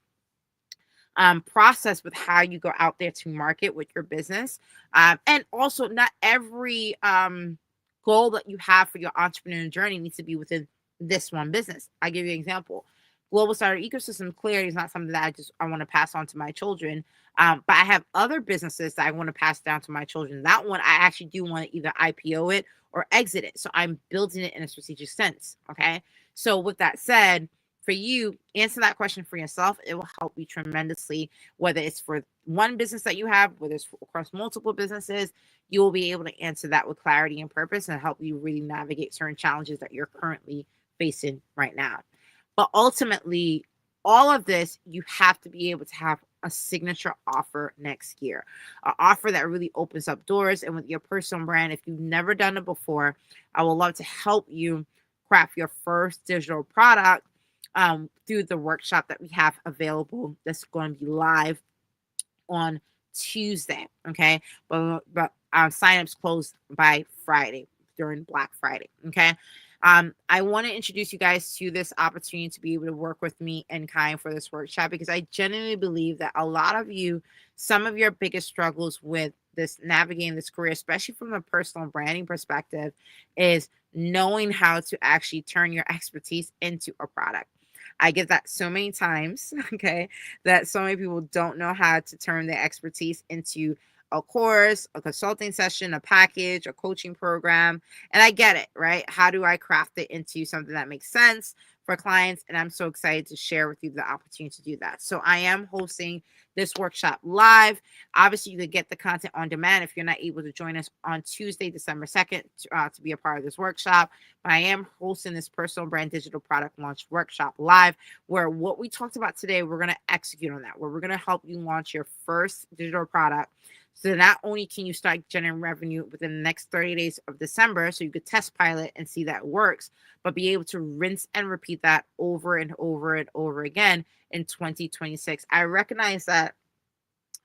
process with how you go out there to market with your business. And also, not every goal that you have for your entrepreneurial journey needs to be within this one business. I'll give you an example. Global starter ecosystem clearly is not something that I want to pass on to my children. But I have other businesses that I want to pass down to my children. That one, I actually do want to either IPO it or exit it. So I'm building it in a strategic sense. Okay. So with that said, for you, answer that question for yourself. It will help you tremendously, whether it's for one business that you have, whether it's across multiple businesses, you will be able to answer that with clarity and purpose and help you really navigate certain challenges that you're currently facing right now. But ultimately, all of this, you have to be able to have a signature offer next year, an offer that really opens up doors. And with your personal brand, if you've never done it before, I would love to help you craft your first digital product through the workshop that we have available. That's going to be live on Tuesday. Okay. But signups close by Friday during Black Friday. Okay. I want to introduce you guys to this opportunity to be able to work with me and Kai for this workshop, because I genuinely believe that a lot of you, some of your biggest struggles with this navigating this career, especially from a personal branding perspective, is knowing how to actually turn your expertise into a product. I get that so many times, okay, that so many people don't know how to turn their expertise into a course, a consulting session, a package, a coaching program. And I get it, right? How do I craft it into something that makes sense for clients? And I'm so excited to share with you the opportunity to do that. So I am hosting this workshop live. Obviously, you could get the content on demand if you're not able to join us on Tuesday, December 2nd, to be a part of this workshop. But I am hosting this personal brand digital product launch workshop live, where what we talked about today, we're going to execute on that, where we're going to help you launch your first digital product. So not only can you start generating revenue within the next 30 days of December, so you could test pilot and see that works, but be able to rinse and repeat that over and over and over again in 2026. I recognize that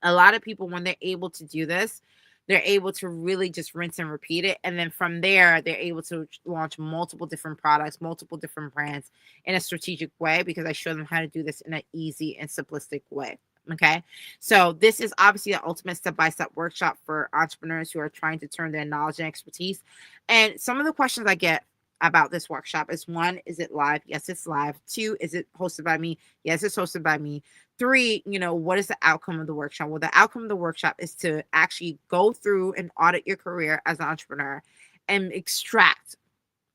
a lot of people, when they're able to do this, they're able to really just rinse and repeat it. And then from there, they're able to launch multiple different products, multiple different brands in a strategic way, because I show them how to do this in an easy and simplistic way. Okay. So this is obviously the ultimate step-by-step workshop for entrepreneurs who are trying to turn their knowledge and expertise. And some of the questions I get about this workshop is: one, is it live? Yes, it's live. Two, is it hosted by me? Yes, it's hosted by me. Three, what is the outcome of the workshop? Well, the outcome of the workshop is to actually go through and audit your career as an entrepreneur and extract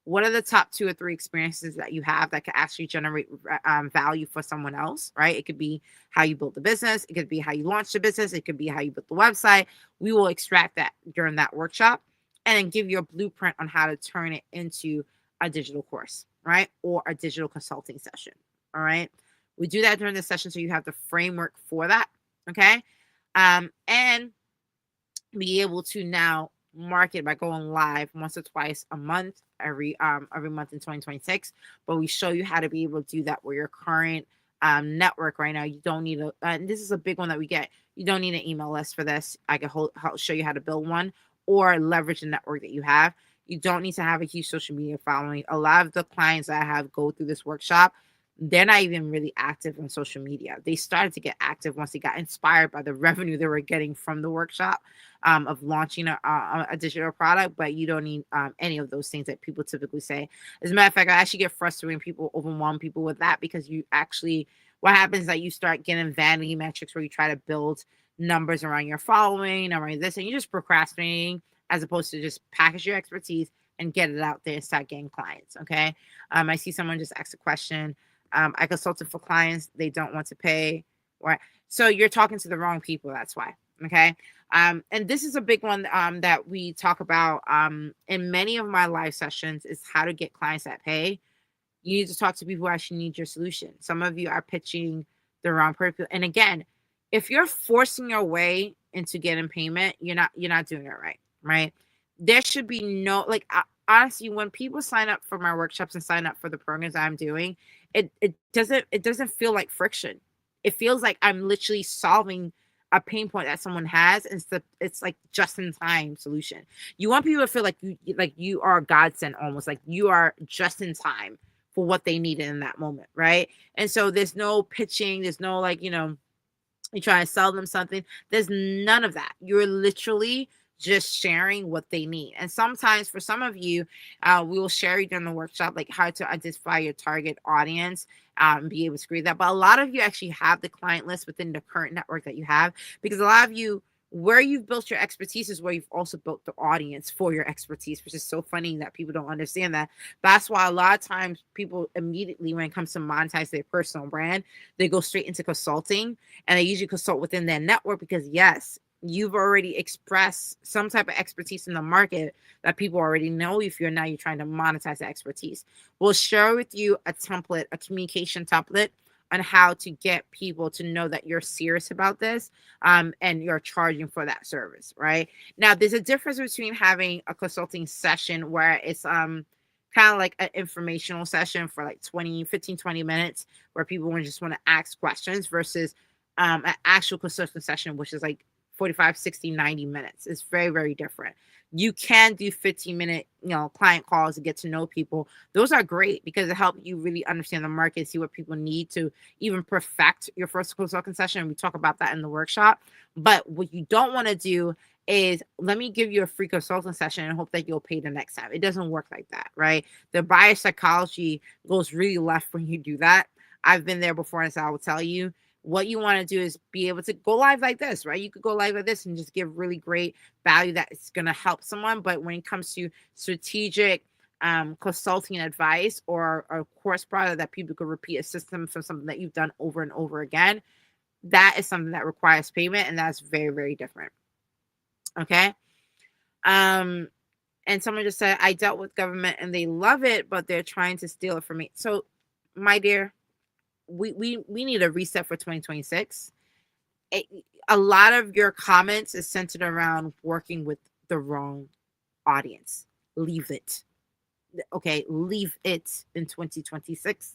what are the top 2 or 3 experiences that you have that could actually generate value for someone else, right? It could be how you built the business. It could be how you launched the business. It could be how you built the website. We will extract that during that workshop and then give you a blueprint on how to turn it into a digital course, right? Or a digital consulting session, all right? We do that during the session so you have the framework for that, okay? And be able to now market by going live once or twice a month, every month in 2026. But we show you how to be able to do that with your current network right now. You don't need and this is a big one that we get. You don't need an email list for this. I can show you how to build one or leverage the network that you have. You don't need to have a huge social media following. A lot of the clients that I have go through this workshop, they're not even really active on social media. They started to get active once they got inspired by the revenue they were getting from the workshop of launching a digital product. But you don't need any of those things that people typically say. As a matter of fact, I actually get frustrated when people overwhelm people with that, because what happens is that you start getting vanity metrics where you try to build numbers around your following, around this, and you're just procrastinating, as opposed to just package your expertise and get it out there and start getting clients. Okay. I see someone just ask a question. I consulted for clients. They don't want to pay. Right. So you're talking to the wrong people. That's why. Okay. And this is a big one that we talk about in many of my live sessions, is how to get clients that pay. You need to talk to people who actually need your solution. Some of you are pitching the wrong person. And again, if you're forcing your way into getting payment, you're not doing it right. Right. There should be no, honestly, when people sign up for my workshops and sign up for the programs I'm doing, it doesn't feel like friction. It feels like I'm literally solving a pain point that someone has, and it's like just in time solution. You want people to feel like you are a godsend, almost like you are just in time for what they needed in that moment, right? And so there's no pitching, there's no you try to sell them something. There's none of that. You're literally just sharing what they need. And sometimes for some of you, we will share you during the workshop, like how to identify your target audience, and be able to create that. But a lot of you actually have the client list within the current network that you have, because a lot of you, where you've built your expertise is where you've also built the audience for your expertise, which is so funny that people don't understand that. That's why a lot of times people immediately, when it comes to monetize their personal brand, they go straight into consulting, and they usually consult within their network, because yes, you've already expressed some type of expertise in the market that people already know. If you're trying to monetize that expertise, we'll share with you a template, a communication template on how to get people to know that you're serious about this, and you're charging for that service. Right now, there's a difference between having a consulting session where it's kind of like an informational session for like 20 minutes, where people just want to ask questions, versus an actual consulting session, which is like 45, 60, 90 minutes. It's very, very different. You can do 15-minute, client calls to get to know people. Those are great because it helps you really understand the market, see what people need to even perfect your first consulting session. We talk about that in the workshop. But what you don't want to do is, let me give you a free consulting session and hope that you'll pay the next time. It doesn't work like that, right? The buyer psychology goes really left when you do that. I've been there before, and so I will tell you, what you want to do is be able to go live like this, right? You could go live like this and just give really great value that it's going to help someone. But when it comes to strategic consulting advice or a course product that people could repeat a system for something that you've done over and over again, that is something that requires payment, and that's very, very different. Okay. And someone just said, I dealt with government and they love it, but they're trying to steal it from me. So, my dear, we need a reset for 2026. A lot of your comments is centered around working with the wrong audience. Leave it. Okay, leave it in 2026,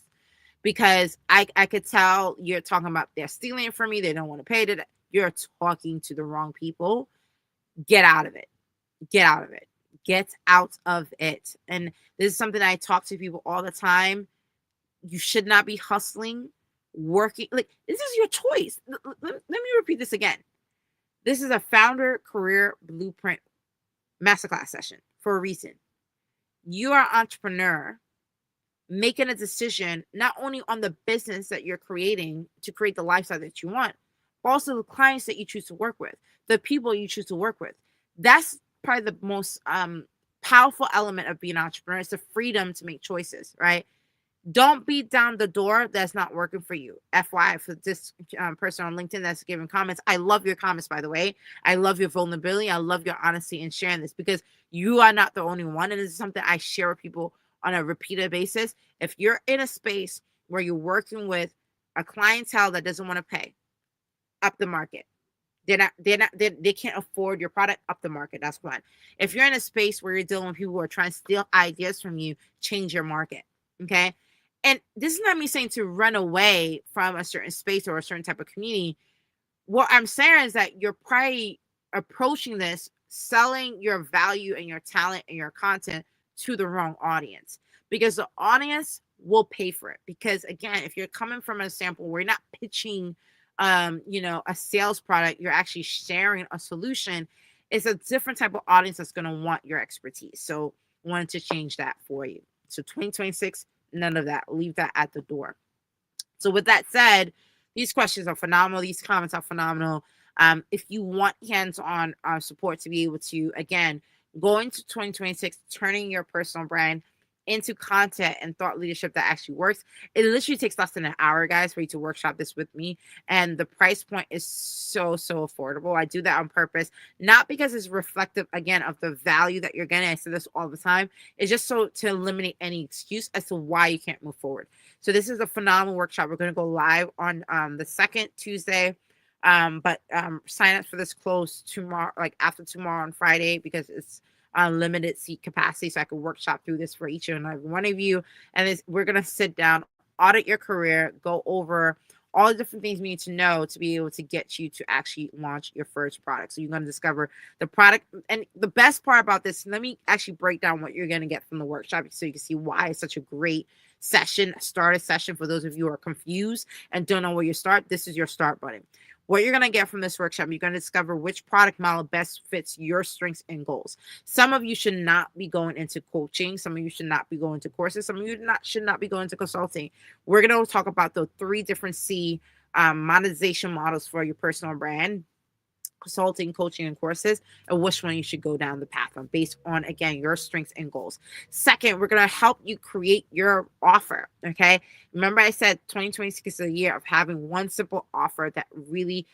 because I could tell you're talking about they're stealing it from me. They don't want to pay it. You're talking to the wrong people. Get out of it. Get out of it. Get out of it. And this is something I talk to people all the time. You should not be hustling, working. Like, this is your choice. Let me repeat this again. This is a founder career blueprint masterclass session for a reason. You are an entrepreneur making a decision not only on the business that you're creating to create the lifestyle that you want, but also the clients that you choose to work with, the people you choose to work with. That's probably the most powerful element of being an entrepreneur. It's the freedom to make choices, right? Don't beat down the door that's not working for you. FYI, for this person on LinkedIn that's giving comments, I love your comments, by the way. I love your vulnerability. I love your honesty in sharing this, because you are not the only one. And this is something I share with people on a repeated basis. If you're in a space where you're working with a clientele that doesn't want to pay, up the market. They can't afford your product, up the market. That's one. If you're in a space where you're dealing with people who are trying to steal ideas from you, change your market. Okay. And this is not me saying to run away from a certain space or a certain type of community. What I'm saying is that you're probably approaching this, selling your value and your talent and your content to the wrong audience, because the audience will pay for it. Because again, if you're coming from a sample where you're not pitching, a sales product, you're actually sharing a solution, it's a different type of audience that's going to want your expertise. So I wanted to change that for you. So 2026, none of that. Leave that at the door. So with that said, these questions are phenomenal. These comments are phenomenal. If you want hands-on support to be able to, again, go into 2026, turning your personal brand into content and thought leadership that actually works, it literally takes less than an hour, guys, for you to workshop this with me. And the price point is so affordable. I do that on purpose, not because it's reflective, again, of the value that you're getting. I say this all the time. It's just so to eliminate any excuse as to why you can't move forward. So this is a phenomenal workshop. We're going to go live on the second Tuesday. But sign up for this close tomorrow, like after tomorrow on Friday, because it's limited seat capacity, so I can workshop through this for each and every one of you. And we're going to sit down, audit your career, go over all the different things we need to know to be able to get you to actually launch your first product. So you're going to discover the product. And the best part about this, let me actually break down what you're going to get from the workshop so you can see why it's such a great session, starter session. For those of you who are confused and don't know where you start, this is your start button. What you're going to get from this workshop, you're going to discover which product model best fits your strengths and goals. Some of you should not be going into coaching. Some of you should not be going to courses. Some of you should not be going to consulting. We're going to talk about the 3 different C monetization models for your personal brand: consulting, coaching, and courses, and which one you should go down the path on based on, again, your strengths and goals. Second, we're going to help you create your offer. Okay. Remember, I said 2026 is a year of having one simple offer that really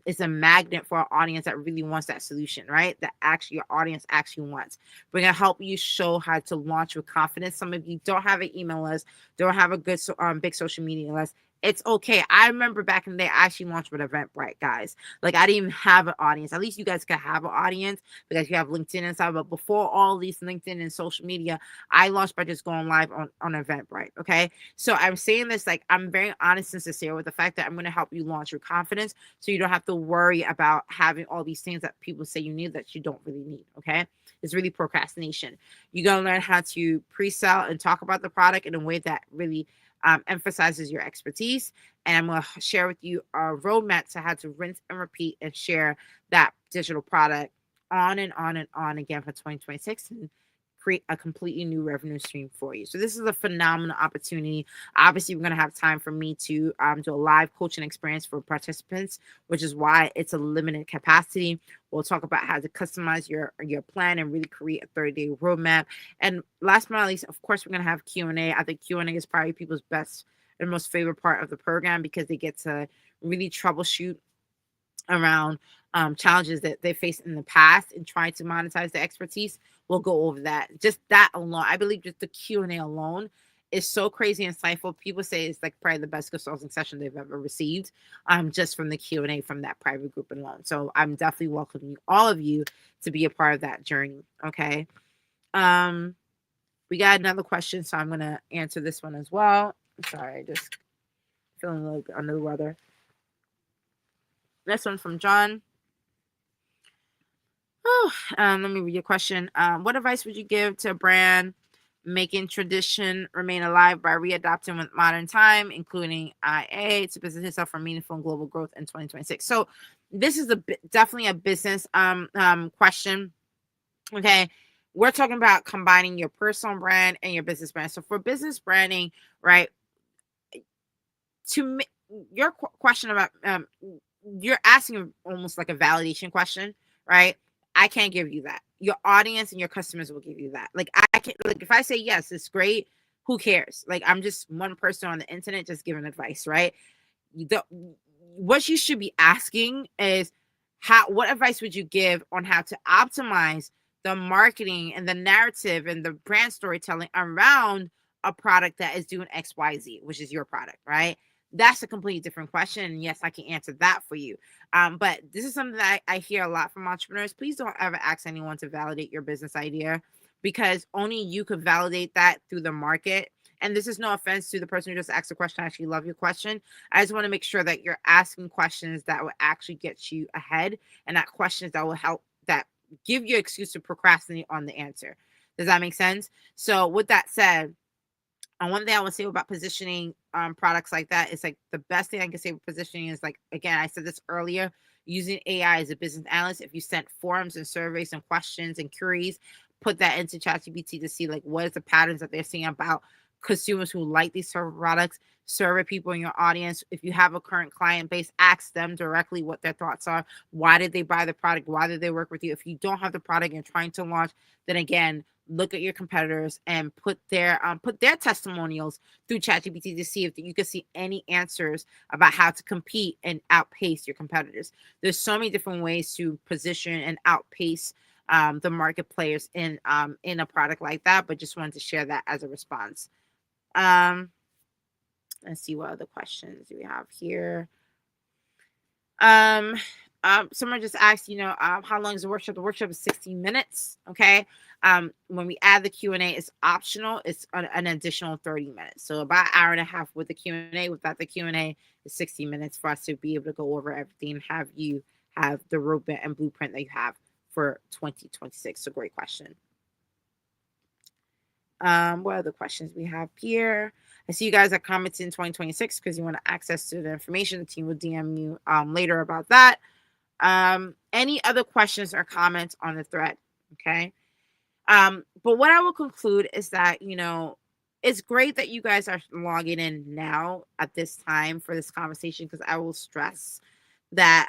is a magnet for our audience that really wants that solution, right? That actually your audience actually wants. We're going to help you show how to launch with confidence. Some of you don't have an email list, don't have a good big social media list. It's okay. I remember back in the day, I actually launched with Eventbrite, guys. Like, I didn't even have an audience. At least you guys could have an audience because you have LinkedIn and stuff. But before all these LinkedIn and social media, I launched by just going live on Eventbrite. Okay. So I'm saying this, like, I'm very honest and sincere with the fact that I'm going to help you launch your confidence so you don't have to worry about having all these things that people say you need that you don't really need. Okay. It's really procrastination. You're going to learn how to pre-sell and talk about the product in a way that really emphasizes your expertise. And I'm going to share with you a roadmap to how to rinse and repeat and share that digital product on and on and on again for 2026 and create a completely new revenue stream for you. So this is a phenomenal opportunity. Obviously, we're going to have time for me to do a live coaching experience for participants, which is why it's a limited capacity. We'll talk about how to customize your plan and really create a 30-day roadmap. And last but not least, of course, we're going to have Q&A. I think Q&A is probably people's best and most favorite part of the program because they get to really troubleshoot around challenges that they faced in the past and trying to monetize the expertise. We'll go over that. Just that alone, I believe just the Q&A alone is so crazy and insightful. People say it's like probably the best consulting session they've ever received just from the Q&A from that private group alone. So I'm definitely welcoming all of you to be a part of that journey. Okay. We got another question, so I'm going to answer this one as well. Sorry, just feeling a little bit under the weather. Next one from John. Let me read your question. What advice would you give to a brand making tradition remain alive by readapting with modern time, including IA, to position itself for meaningful and global growth in 2026? So this is definitely a business question. Okay. We're talking about combining your personal brand and your business brand. So for business branding, right, your question about you're asking almost like a validation question, right? I can't give you that. Your audience and your customers will give you that. Like, I can, like, if I say yes, it's great. Who cares? Like, I'm just one person on the internet just giving advice, right? What you should be asking is what advice would you give on how to optimize the marketing and the narrative and the brand storytelling around a product that is doing XYZ, which is your product, right? That's a completely different question. And yes, I can answer that for you. But this is something that I hear a lot from entrepreneurs. Please don't ever ask anyone to validate your business idea because only you could validate that through the market. And this is no offense to the person who just asked the question. I actually love your question. I just want to make sure that you're asking questions that will actually get you ahead and not questions that will help, that give you an excuse to procrastinate on the answer. Does that make sense? So with that said, one thing I would say about positioning products like that is like the best thing I can say with positioning is like, again, I said this earlier, using AI as a business analyst. If you sent forums and surveys and questions and queries, put that into ChatGPT to see like what is the patterns that they're seeing about consumers who like these products. Survey people in your audience. If you have a current client base, ask them directly what their thoughts are. Why did they buy the product? Why did they work with you? If you don't have the product and you're trying to launch, then again, look at your competitors and put their testimonials through ChatGPT to see if you can see any answers about how to compete and outpace your competitors. There's so many different ways to position and outpace the market players in a product like that, but just wanted to share that as a response. Let's see what other questions do we have here. Someone just asked, how long is the workshop? The workshop is 16 minutes. Okay. When we add the Q&A, it's optional. It's an additional 30 minutes. So about an hour and a half with the Q&A. Without the Q&A, it's 60 minutes for us to be able to go over everything and have you have the roadmap and blueprint that you have for 2026. So great question. What other questions we have here? I see you guys are commenting 2026 because you want access to the information. The team will DM you later about that. Any other questions or comments on the thread? Okay. But what I will conclude is that, it's great that you guys are logging in now at this time for this conversation, because I will stress that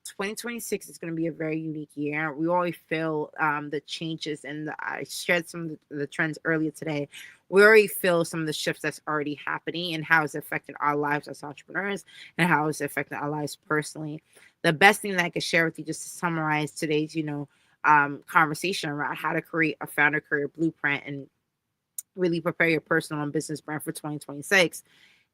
2026 is going to be a very unique year. We already feel the changes, and I shared some of the trends earlier today. We already feel some of the shifts that's already happening and how it's affected our lives as entrepreneurs and how it's affected our lives personally. The best thing that I could share with you, just to summarize today's, conversation around how to create a founder career blueprint and really prepare your personal and business brand for 2026,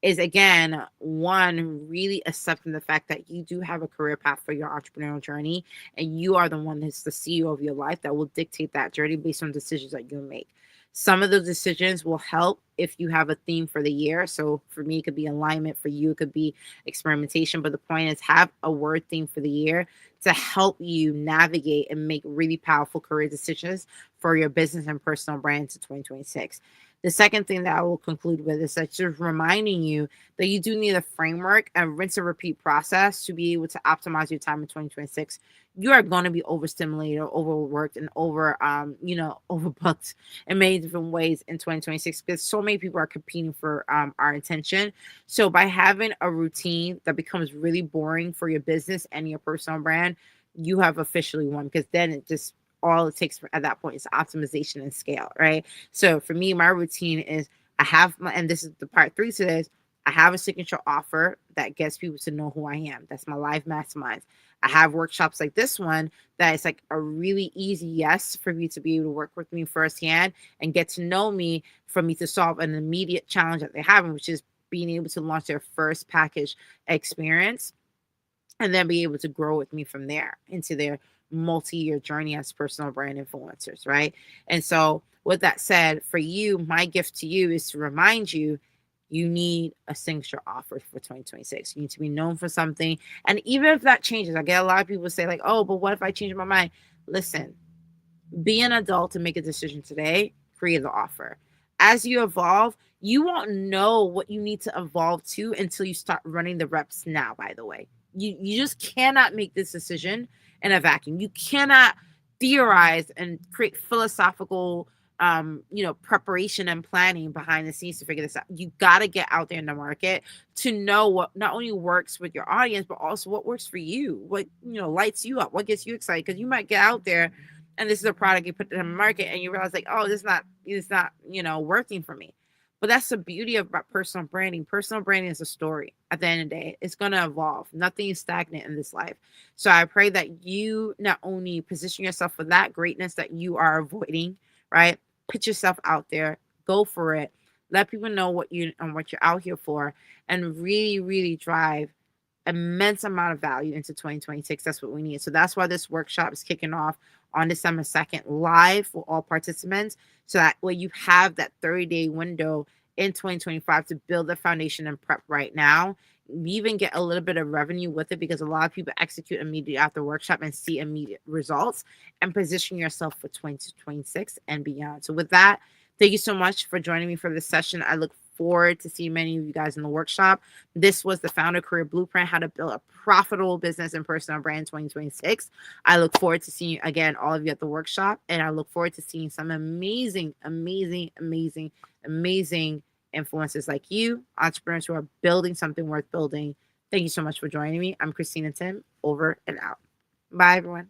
is, again, one, really accepting the fact that you do have a career path for your entrepreneurial journey, and you are the one that's the CEO of your life that will dictate that journey based on decisions that you make. Some of those decisions will help if you have a theme for the year. So for me, it could be alignment. For you, it could be experimentation. But the point is, have a word theme for the year to help you navigate and make really powerful career decisions for your business and personal brand to 2026. The second thing that I will conclude with is that just reminding you that you do need a framework and rinse and repeat process to be able to optimize your time in 2026. You are going to be overstimulated or overworked and overbooked in many different ways in 2026 because so many people are competing for our attention. So by having a routine that becomes really boring for your business and your personal brand, you have officially won, because then it just all it takes at that point is optimization and scale, right? So for me, my routine is and this is the part 3 to this, I have a signature offer that gets people to know who I am. That's my live masterminds. I have workshops like this one that is like a really easy yes for me to be able to work with me firsthand and get to know me, for me to solve an immediate challenge that they're having, which is being able to launch their first package experience and then be able to grow with me from there into their multi-year journey as personal brand influencers, right? And so with that said, for you, my gift to you is to remind you, you need a signature offer for 2026. You need to be known for something. And even if that changes, I get a lot of people say like, oh, but what if I change my mind? Listen, be an adult and make a decision today, create the offer. As you evolve, you won't know what you need to evolve to until you start running the reps now, by the way. You just cannot make this decision in a vacuum. You cannot theorize and create philosophical preparation and planning behind the scenes to figure this out. You got to get out there in the market to know what not only works with your audience, but also what works for you, what lights you up, what gets you excited. Because you might get out there and this is a product you put in the market and you realize like, oh, it's not working for me. But that's the beauty of personal branding. Personal branding is a story. At the end of the day, it's going to evolve. Nothing is stagnant in this life. So I pray that you not only position yourself for that greatness that you are avoiding, right? Put yourself out there, go for it. Let people know what you're out here for, and really, really drive immense amount of value into 2026. That's what we need. So that's why this workshop is kicking off on December 2nd live for all participants. So that way you have that 30-day window in 2025 to build the foundation and prep right now. We even get a little bit of revenue with it because a lot of people execute immediately after workshop and see immediate results, and position yourself for 2026 and beyond. So with that, thank you so much for joining me for this session. I look forward to seeing many of you guys in the workshop. This was the Founder Career Blueprint, how to build a profitable business and personal brand 2026. I look forward to seeing you again, all of you at the workshop. And I look forward to seeing some amazing, amazing, amazing, amazing influencers like you, entrepreneurs who are building something worth building. Thank you so much for joining me. I'm Christina Tim, over and out. Bye, everyone.